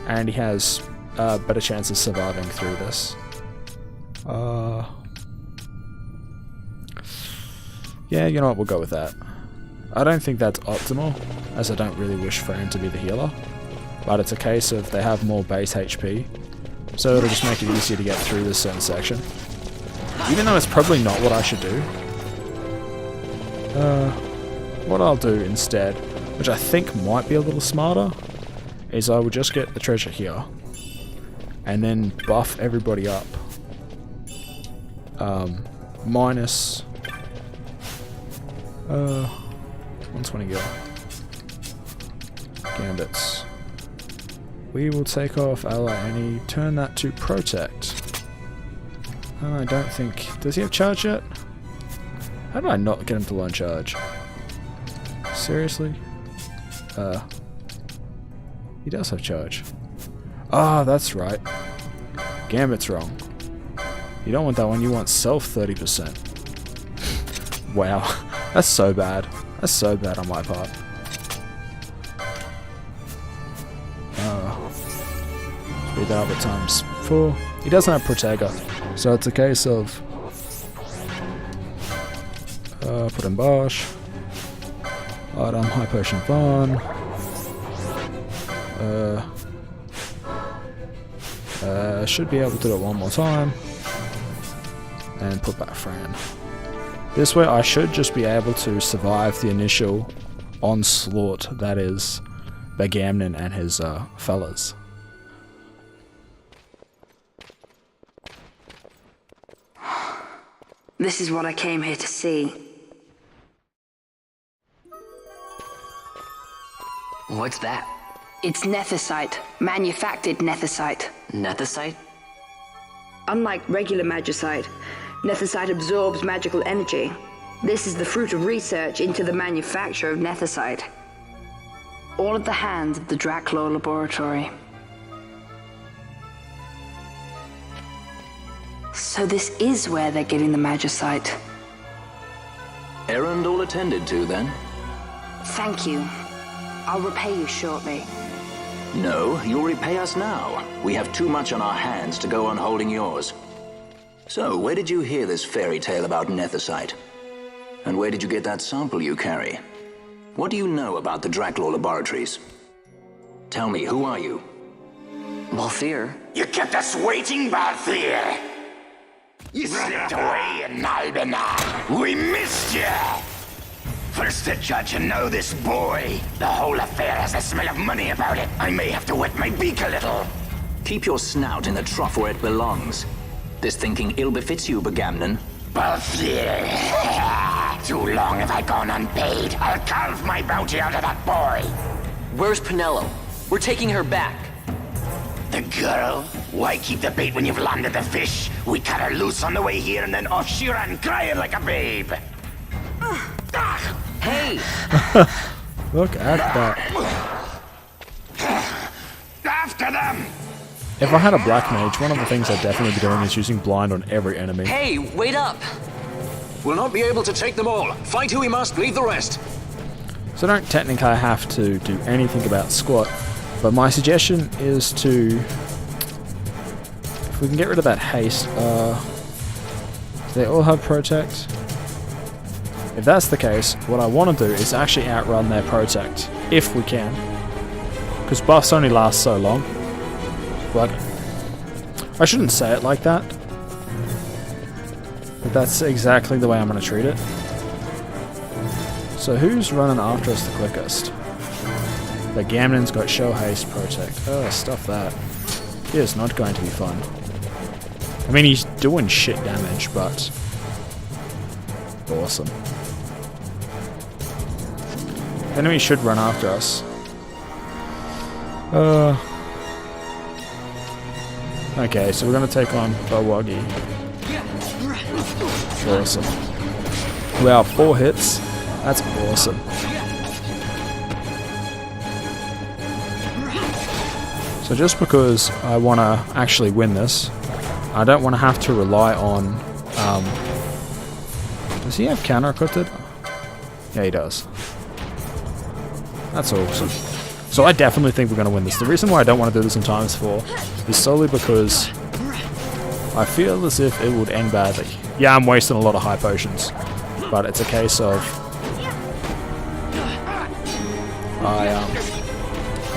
and he has a better chance of surviving through this. Yeah, you know what, we'll go with that. I don't think that's optimal, as I don't really wish for him to be the healer, but it's a case of they have more base HP, so it'll just make it easier to get through this certain section. Even though it's probably not what I should do. What I'll do instead, which I think might be a little smarter, is I will just get the treasure here, and then buff everybody up. Minus 120 gil. Gambits. We will take off ally any, turn that to protect. I don't think, does he have charge yet? How did I not get him to learn charge? Seriously? He does have charge. Ah, that's right. Gambit's wrong. You don't want that one, you want self 30%. Wow, that's so bad. That's so bad on my part. Speed that up at times 4. He doesn't have Protega, so it's a case of put in Barsh. Item, High Potion Vaughn. Should be able to do it one more time. And put back Fran. This way I should just be able to survive the initial onslaught that is Bagamnon and his fellas. This is what I came here to see. What's that? It's nethicite, manufactured nethicite. Nethicite? Unlike regular magicite, nethicite absorbs magical energy. This is the fruit of research into the manufacture of nethicite. All at the hands of the Draclaw Laboratory. So this is where they're getting the magicite. Errand all attended to, then? Thank you. I'll repay you shortly. No, you'll repay us now. We have too much on our hands to go on holding yours. So, where did you hear this fairy tale about nethicite? And where did you get that sample you carry? What do you know about the Draclaw Laboratories? Tell me, who are you? Balthier. You kept us waiting, Balthier! You slipped away in Albanar. We missed you! First to judge and know this boy. The whole affair has a smell of money about it. I may have to wet my beak a little. Keep your snout in the trough where it belongs. This thinking ill befits you, Bagamnon. Balthier. Too long have I gone unpaid. I'll carve my bounty out of that boy. Where's Penelo? We're taking her back. The girl? Why keep the bait when you've landed the fish? We cut her loose on the way here and then off she ran crying like a babe. Hey! Look at that. After them! If I had a black mage, one of the things I'd definitely be doing is using blind on every enemy. Hey, wait up! We'll not be able to take them all. Fight who we must, leave the rest. So I don't technically have to do anything about squat, but my suggestion is to, if we can get rid of that haste, do they all have protect? If that's the case, what I want to do is actually outrun their protect, if we can. Because buffs only last so long. But I shouldn't say it like that. But that's exactly the way I'm going to treat it. So who's running after us the quickest? The Gamnon's got show haste protect. Oh, stuff that. It is not going to be fun. I mean, he's doing shit damage, but awesome. Enemy should run after us. Okay, so we're gonna take on Bawagi. Awesome. Wow, 4 hits. That's awesome. So just because I want to actually win this, I don't want to have to rely on... does he have counter equipped? Yeah, he does. That's awesome. So I definitely think we're going to win this. The reason why I don't want to do this in ×4 is solely because I feel as if it would end badly. Yeah, I'm wasting a lot of high potions, but it's a case of...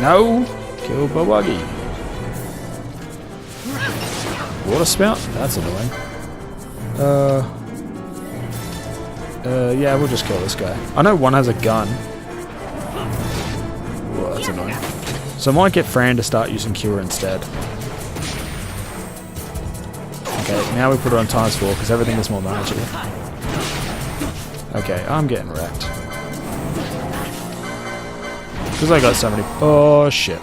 No! Kill Bawagi. Water spout? That's annoying. Yeah, we'll just kill this guy. I know one has a gun. Whoa, that's annoying. So I might get Fran to start using Cure instead. Okay, now we put it on ×4 because everything is more magic. Okay, I'm getting wrecked. Because I got so many... Oh, shit.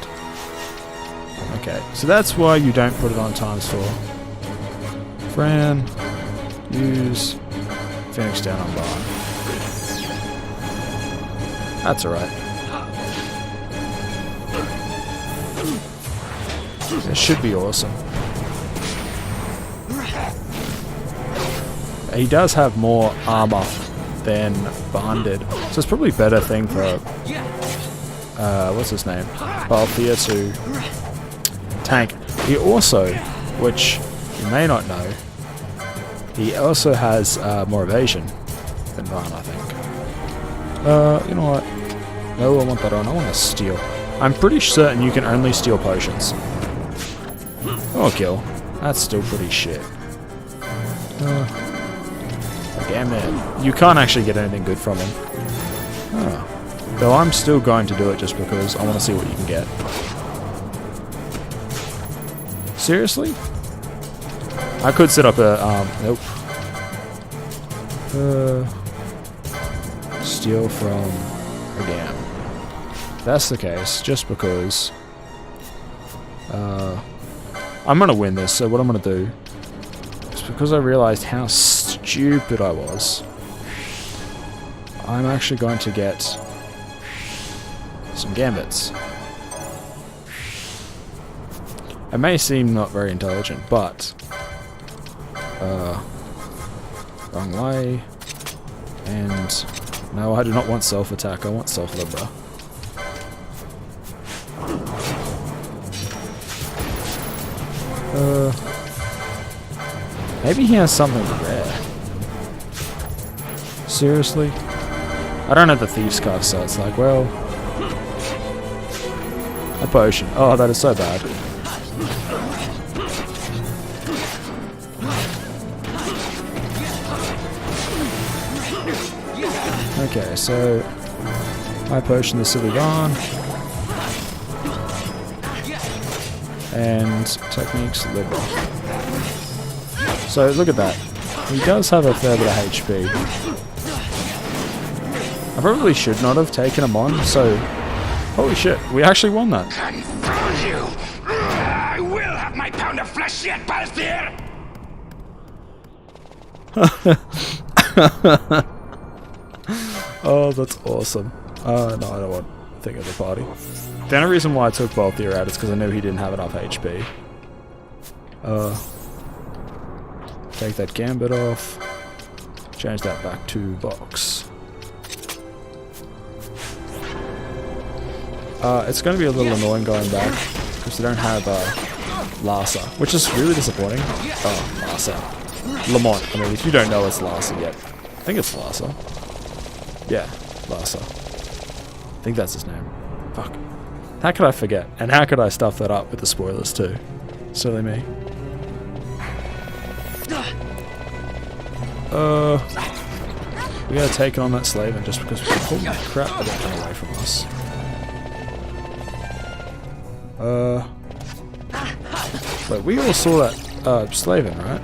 Okay, so that's why you don't put it on ×4. Fran, use Phoenix down on bar. That's alright. This should be awesome. He does have more armor than Barn did, so it's probably a better thing for what's his name? Balthier to tank. He also, which you may not know, he also has more evasion than Barn, I think. You know what? No, I want that on. I want to steal. I'm pretty certain you can only steal potions. Oh, kill. That's still pretty shit. Damn it. You can't actually get anything good from him. Oh. Though I'm still going to do it just because I want to see what you can get. Seriously? I could set up a, nope. Steal from Agam. That's the case, just because I'm gonna win this, so what I'm gonna do is, because I realized how stupid I was, I'm actually going to get some gambits. It may seem not very intelligent, but wrong way. And no, I do not want self-attack, I want self-libra. Maybe he has something rare. Seriously? I don't have the Thieves Cuff, so it's like, well... A potion. Oh, that is so bad. Okay, so... I potion the Silly Barn. And techniques Libra. So look at that. He does have a fair bit of HP. I probably should not have taken him on so Holy shit, we actually won that. Confound you! I will have my pound of flesh yet, Balthier! Oh, that's awesome. No, I don't want to think of the party. The only reason why I took Balthier out is because I knew he didn't have enough HP. Take that gambit off. Change that back to box. It's going to be a little annoying going back because they don't have Larsa, which is really disappointing. Oh, Larsa. Lamont. I mean, if you don't know it's Larsa yet, I think it's Larsa. Yeah, Larsa. I think that's his name. Fuck. How could I forget? And how could I stuff that up with the spoilers too? Silly me. We gotta take on that slave, and just because holy crap, I don't run away from us. Wait, we all saw that slaving, right?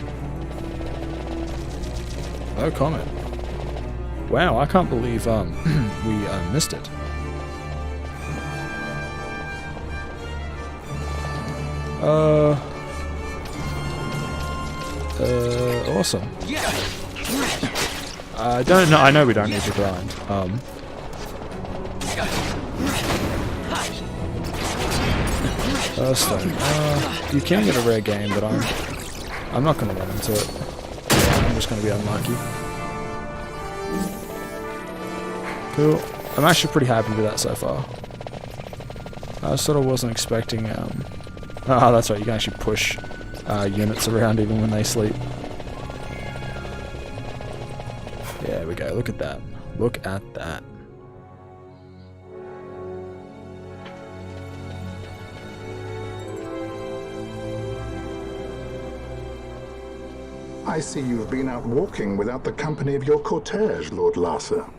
No comment. Wow, I can't believe we missed it. Awesome. I don't know. I know we don't need to grind. Stone. You can get a rare game, but I'm not gonna run into it. Yeah, I'm just gonna be unlucky. Cool. I'm actually pretty happy with that so far. I sort of wasn't expecting. Oh, that's right. You can actually push units around even when they sleep. There we go. Look at that. Look at that. I see you've been out walking without the company of your cortege, Lord Larsa.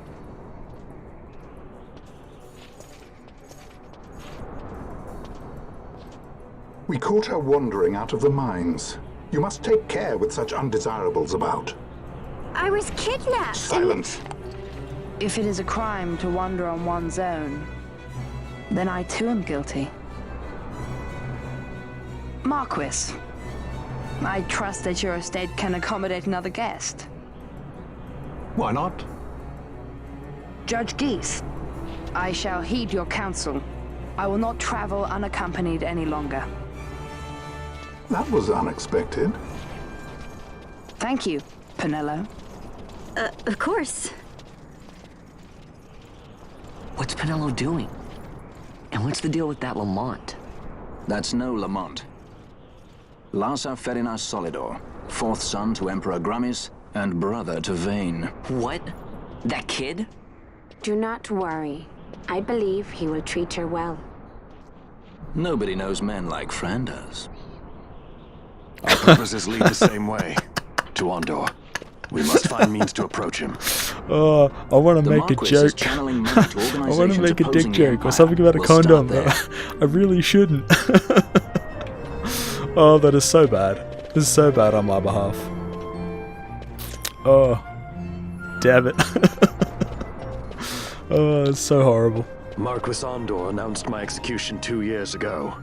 We caught her wandering out of the mines. You must take care with such undesirables about. I was kidnapped. Silence. If it is a crime to wander on one's own, then I too am guilty. Marquis, I trust that your estate can accommodate another guest. Why not? Judge Geese, I shall heed your counsel. I will not travel unaccompanied any longer. That was unexpected. Thank you, Penelo. Of course. What's Penelo doing? And what's the deal with that Lamont? That's no Lamont. Larsa Ferinas Solidor, fourth son to Emperor Gramis and brother to Vane. What? That kid? Do not worry. I believe he will treat her well. Nobody knows men like Fran does. Our purposes lead the same way. To Ondor. We must find means to approach him. Oh, I want to make a joke. I want to make a dick joke or something about a condom, but I really shouldn't. Oh, that is so bad. This is so bad on my behalf. Oh, damn it. Oh, it's so horrible. Marquis Ondor announced my execution 2 years ago.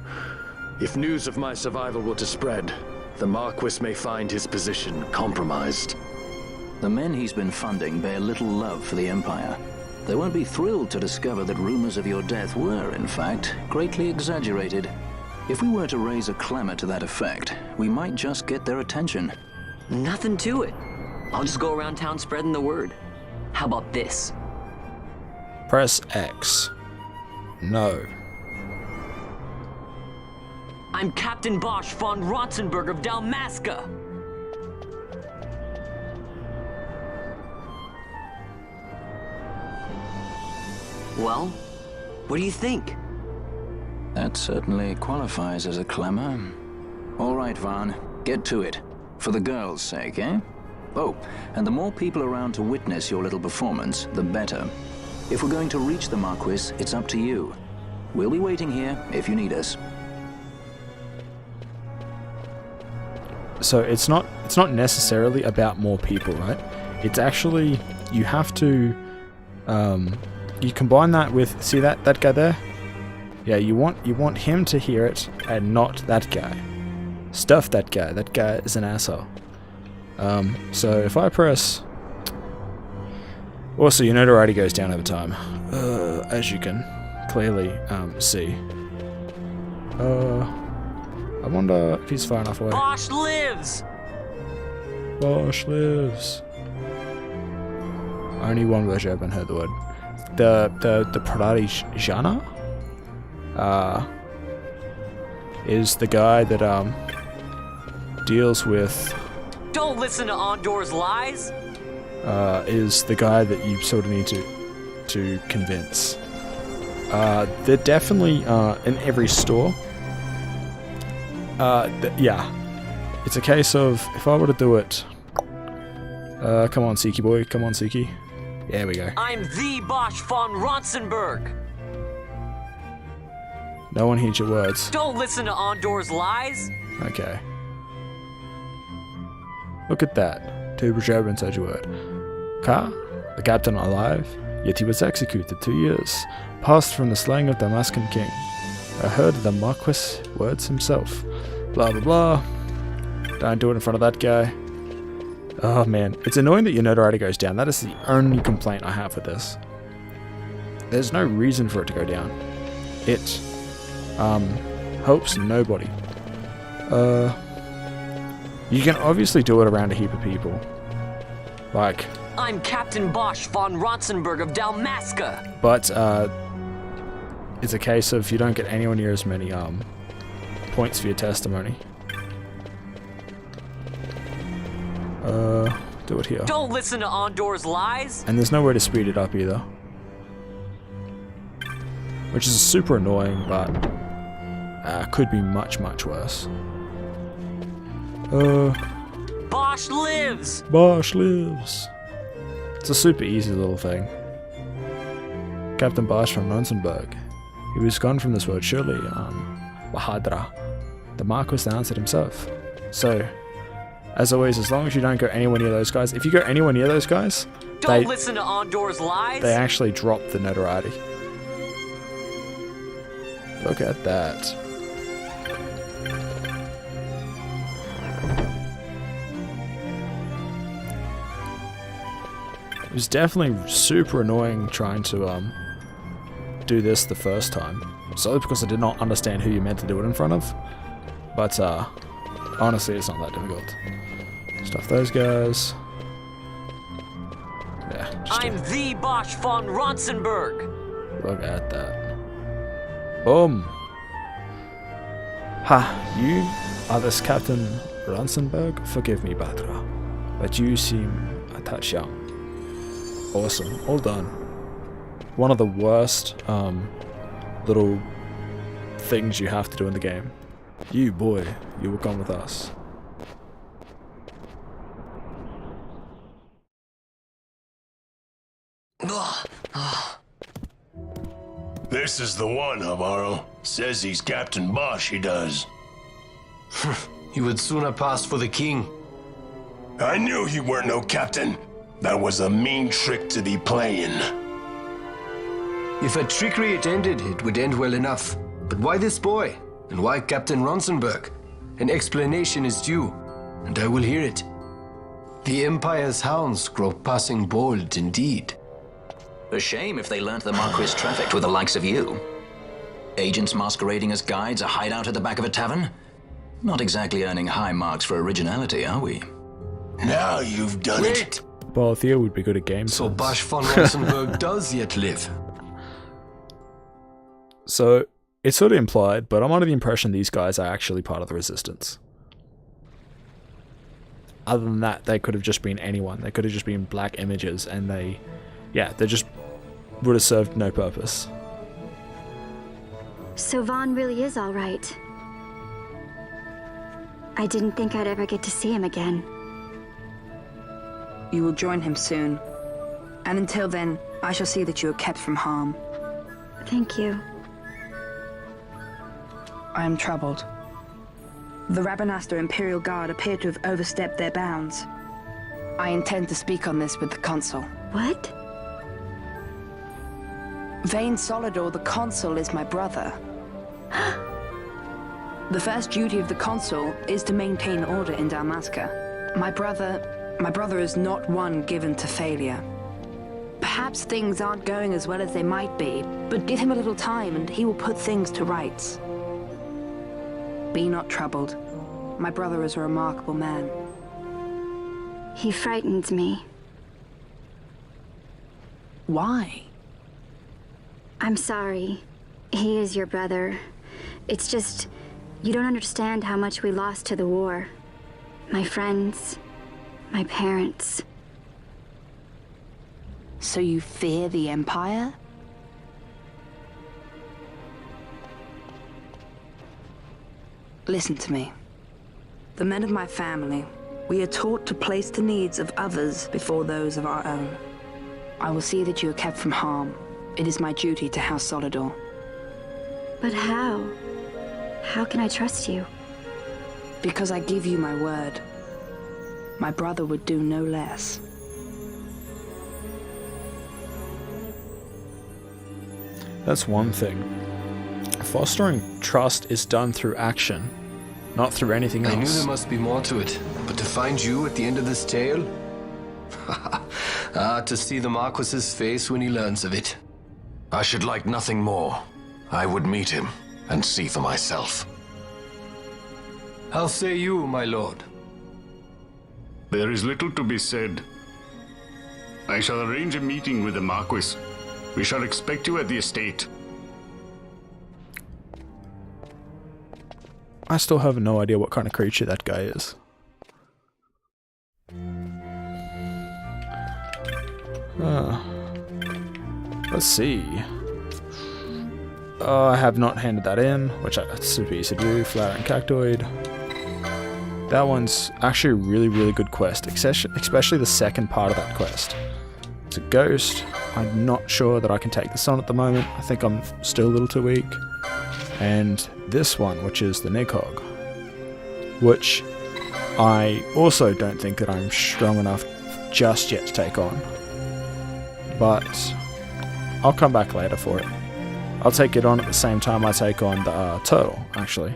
If news of my survival were to spread, the Marquis may find his position compromised. The men he's been funding bear little love for the Empire. They won't be thrilled to discover that rumors of your death were, in fact, greatly exaggerated. If we were to raise a clamor to that effect, we might just get their attention. Nothing to it. I'll just go around town spreading the word. How about this? Press X. No. I'm Captain Bosch von Rotzenberg of Dalmasca. Well, what do you think? That certainly qualifies as a clamor. All right, Van, get to it. For the girls' sake, eh? Oh, and the more people around to witness your little performance, the better. If we're going to reach the Marquis, it's up to you. We'll be waiting here if you need us. So it's not necessarily about more people, right? It's actually, you have to you combine that with, see that guy there? Yeah, you want him to hear it and not that guy. Stuff that guy. That guy is an asshole. So if I press... Also, your notoriety goes down over time, as you can clearly see. I wonder if he's far enough away. Bosch lives! Bosch lives. Only one version I've heard the word. The Pradati Jana is the guy that deals with. Don't listen to Ondor's lies. Is the guy that you sort of need to convince. They're definitely in every store. Yeah, it's a case of if I were to do it. Come on, Siki boy, come on, Siki. There we go. I'm the Bosch von Ronsenberg. No one heeds your words. Don't listen to Ondor's lies. Okay. Look at that. Two Brajova inside your word. Ka, the captain alive, yet he was executed 2 years. Passed from the slaying of Damascus king. I heard the Marquis words himself. Blah blah blah. Don't do it in front of that guy. Oh man, it's annoying that your notoriety goes down. That is the only complaint I have with this. There's no reason for it to go down. It helps nobody. You can obviously do it around a heap of people. Like, I'm Captain Bosch von Ronsenberg of Dalmasca. But it's a case of you don't get anywhere near as many points for your testimony. Do it here. Don't listen to Ondor's lies. And there's no way to speed it up either. Which is super annoying, but could be much, much worse. Bosch lives! Bosch lives! It's a super easy little thing. Captain Bosch from Ronsenberg. He was gone from this world surely on Bahadra. The Marquis answered himself. So, as always, as long as you don't go anywhere near those guys, if you go anywhere near those guys, don't listen to Ondor's lies. They actually drop the notoriety. Look at that. It was definitely super annoying trying to do this the first time. Solely because I did not understand who you meant to do it in front of. But honestly, it's not that difficult. Stuff those guys. Yeah. I'm the Bosch von Ronsenberg. Look at that. Boom. Ha, you are this Captain Ronsenberg? Forgive me, Batra, but you seem a touch young. Awesome, all done. One of the worst little things you have to do in the game. You boy, you will come with us. This is the one, Amaro. Says he's Captain Bosch, he does. He would sooner pass for the king. I knew he weren't no captain. That was a mean trick to be playing. If a trickery it ended, it would end well enough. But why this boy? And why Captain Ronsenberg? An explanation is due, and I will hear it. The Empire's hounds grow passing bold indeed. A shame if they learnt the Marquis trafficked with the likes of you. Agents masquerading as guides, a hideout at the back of a tavern? Not exactly earning high marks for originality, are we? Now you've done it. Balthier would be good at games. So Bosch von Ronsenberg does yet live. So, it's sort of implied, but I'm under the impression these guys are actually part of the Resistance. Other than that, they could have just been anyone. They could have just been black images, and they just would have served no purpose. So Vaughn really is all right. I didn't think I'd ever get to see him again. You will join him soon. And until then, I shall see that you are kept from harm. Thank you. I am troubled. The Rabanastre Imperial Guard appear to have overstepped their bounds. I intend to speak on this with the Consul. What? Vane Solidor, the Consul, is my brother. The first duty of the consul is to maintain order in Dalmasca. My brother is not one given to failure. Perhaps things aren't going as well as they might be, but give him a little time and he will put things to rights. Be not troubled. My brother is a remarkable man. He frightens me. Why? I'm sorry. He is your brother. It's just, you don't understand how much we lost to the war. My friends, my parents. So you fear the Empire? Listen to me. The men of my family, we are taught to place the needs of others before those of our own. I will see that you are kept from harm. It is my duty to House Solidor. But how? How can I trust you? Because I give you my word. My brother would do no less. That's one thing. Fostering trust is done through action, not through anything else. I knew there must be more to it, but to find you at the end of this tale? To see the Marquis's face when he learns of it. I should like nothing more. I would meet him and see for myself. How say you, my lord? There is little to be said. I shall arrange a meeting with the Marquis. We shall expect you at the estate. I still have no idea what kind of creature that guy is. Let's see. I have not handed that in, which that's super easy to do. Flower and Cactoid. That one's actually a really good quest, especially the second part of that quest. It's a ghost. I'm not sure that I can take this on at the moment. I think I'm still a little too weak. And this one, which is the Nighthog, which I also don't think that I'm strong enough just yet to take on. But I'll come back later for it. I'll take it on at the same time I take on the turtle, actually,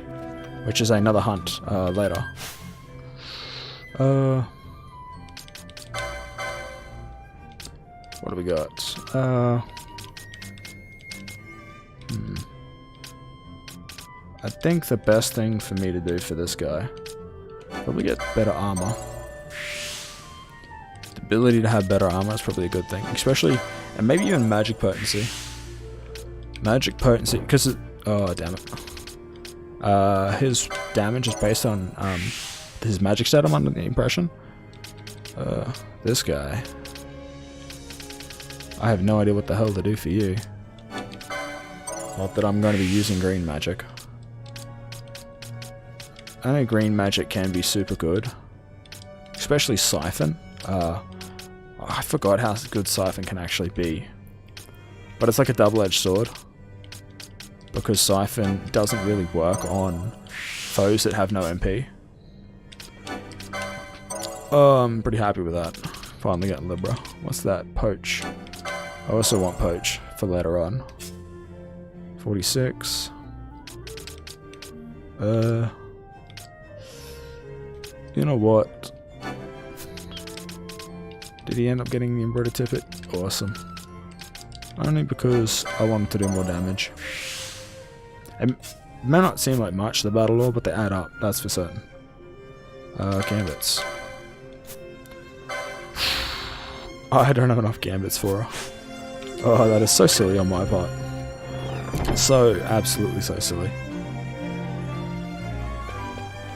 which is another hunt later. What do we got? I think the best thing for me to do for this guy, probably get better armor. The ability to have better armor is probably a good thing, especially, and maybe even magic potency. Magic potency, because oh damn it. His damage is based on his magic stat, I'm under the impression. This guy. I have no idea what the hell to do for you. Not that I'm going to be using green magic. I know green magic can be super good. Especially Siphon. I forgot how good Siphon can actually be. But it's like a double-edged sword. Because Siphon doesn't really work on foes that have no MP. Oh, I'm pretty happy with that. Finally getting Libra. What's that? Poach. I also want Poach for later on. 46. You know what? Did he end up getting the embroidered tippet? Awesome. Only because I wanted to do more damage. It may not seem like much, the battle lore, but they add up, that's for certain. Gambits. I don't have enough gambits for her. Oh, that is so silly on my part. So, absolutely so silly.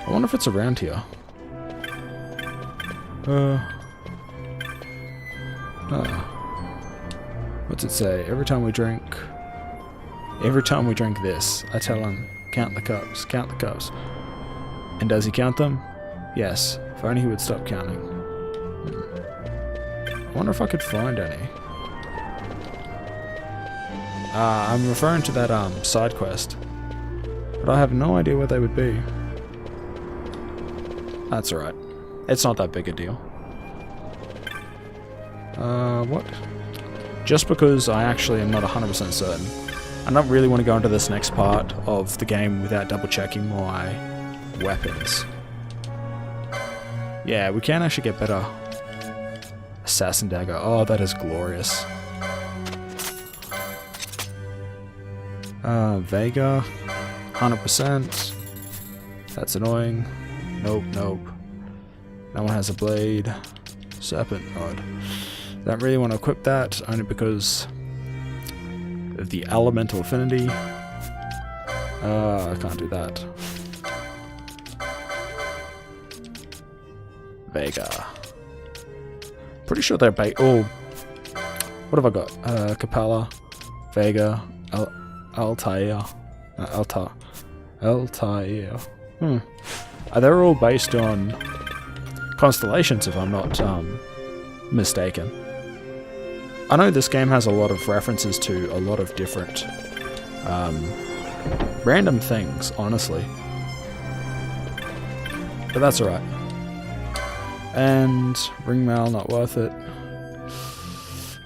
I wonder if it's around here. What's it say? Every time we drink this, I tell him, count the cups, count the cups. And does he count them? Yes. If only he would stop counting. I wonder if I could find any. I'm referring to that side quest. But I have no idea where they would be. That's alright. It's not that big a deal. What? Just because I actually am not 100% certain, I don't really want to go into this next part of the game without double checking my weapons. Yeah, we can actually get better. Assassin dagger. Oh, that is glorious. Vega. 100%. That's annoying. Nope, nope. No one has a blade. Serpent rod. Don't really want to equip that, only because of the elemental affinity. I can't do that. Vega. Pretty sure they're oh, what have I got? Capella, Vega, Altair. Altair. They're all based on constellations, if I'm not mistaken. I know this game has a lot of references to a lot of different random things, honestly. But that's alright. And ringmail, not worth it.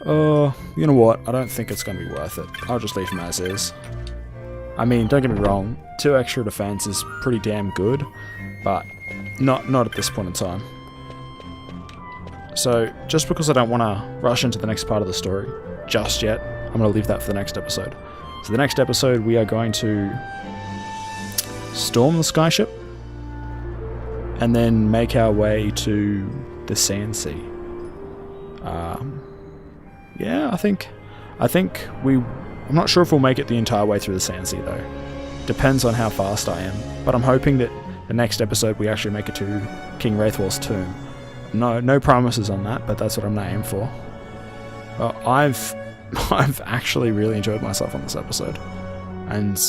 Oh, you know what? I don't think it's going to be worth it. I'll just leave them as is. I mean, don't get me wrong, 2 extra defense is pretty damn good, but not at this point in time. So, just because I don't want to rush into the next part of the story just yet, I'm going to leave that for the next episode. So the next episode, we are going to storm the skyship, and then make our way to the Sand Sea. Yeah, I think I'm not sure if we'll make it the entire way through the Sand Sea though. Depends on how fast I am. But I'm hoping that the next episode we actually make it to King Wraithwall's tomb. No promises on that, but that's what I'm aiming for. Well, I've actually really enjoyed myself on this episode, and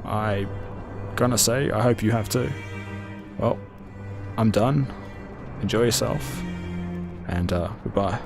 I'm gonna say I hope you have too. Well, I'm done. Enjoy yourself, and goodbye.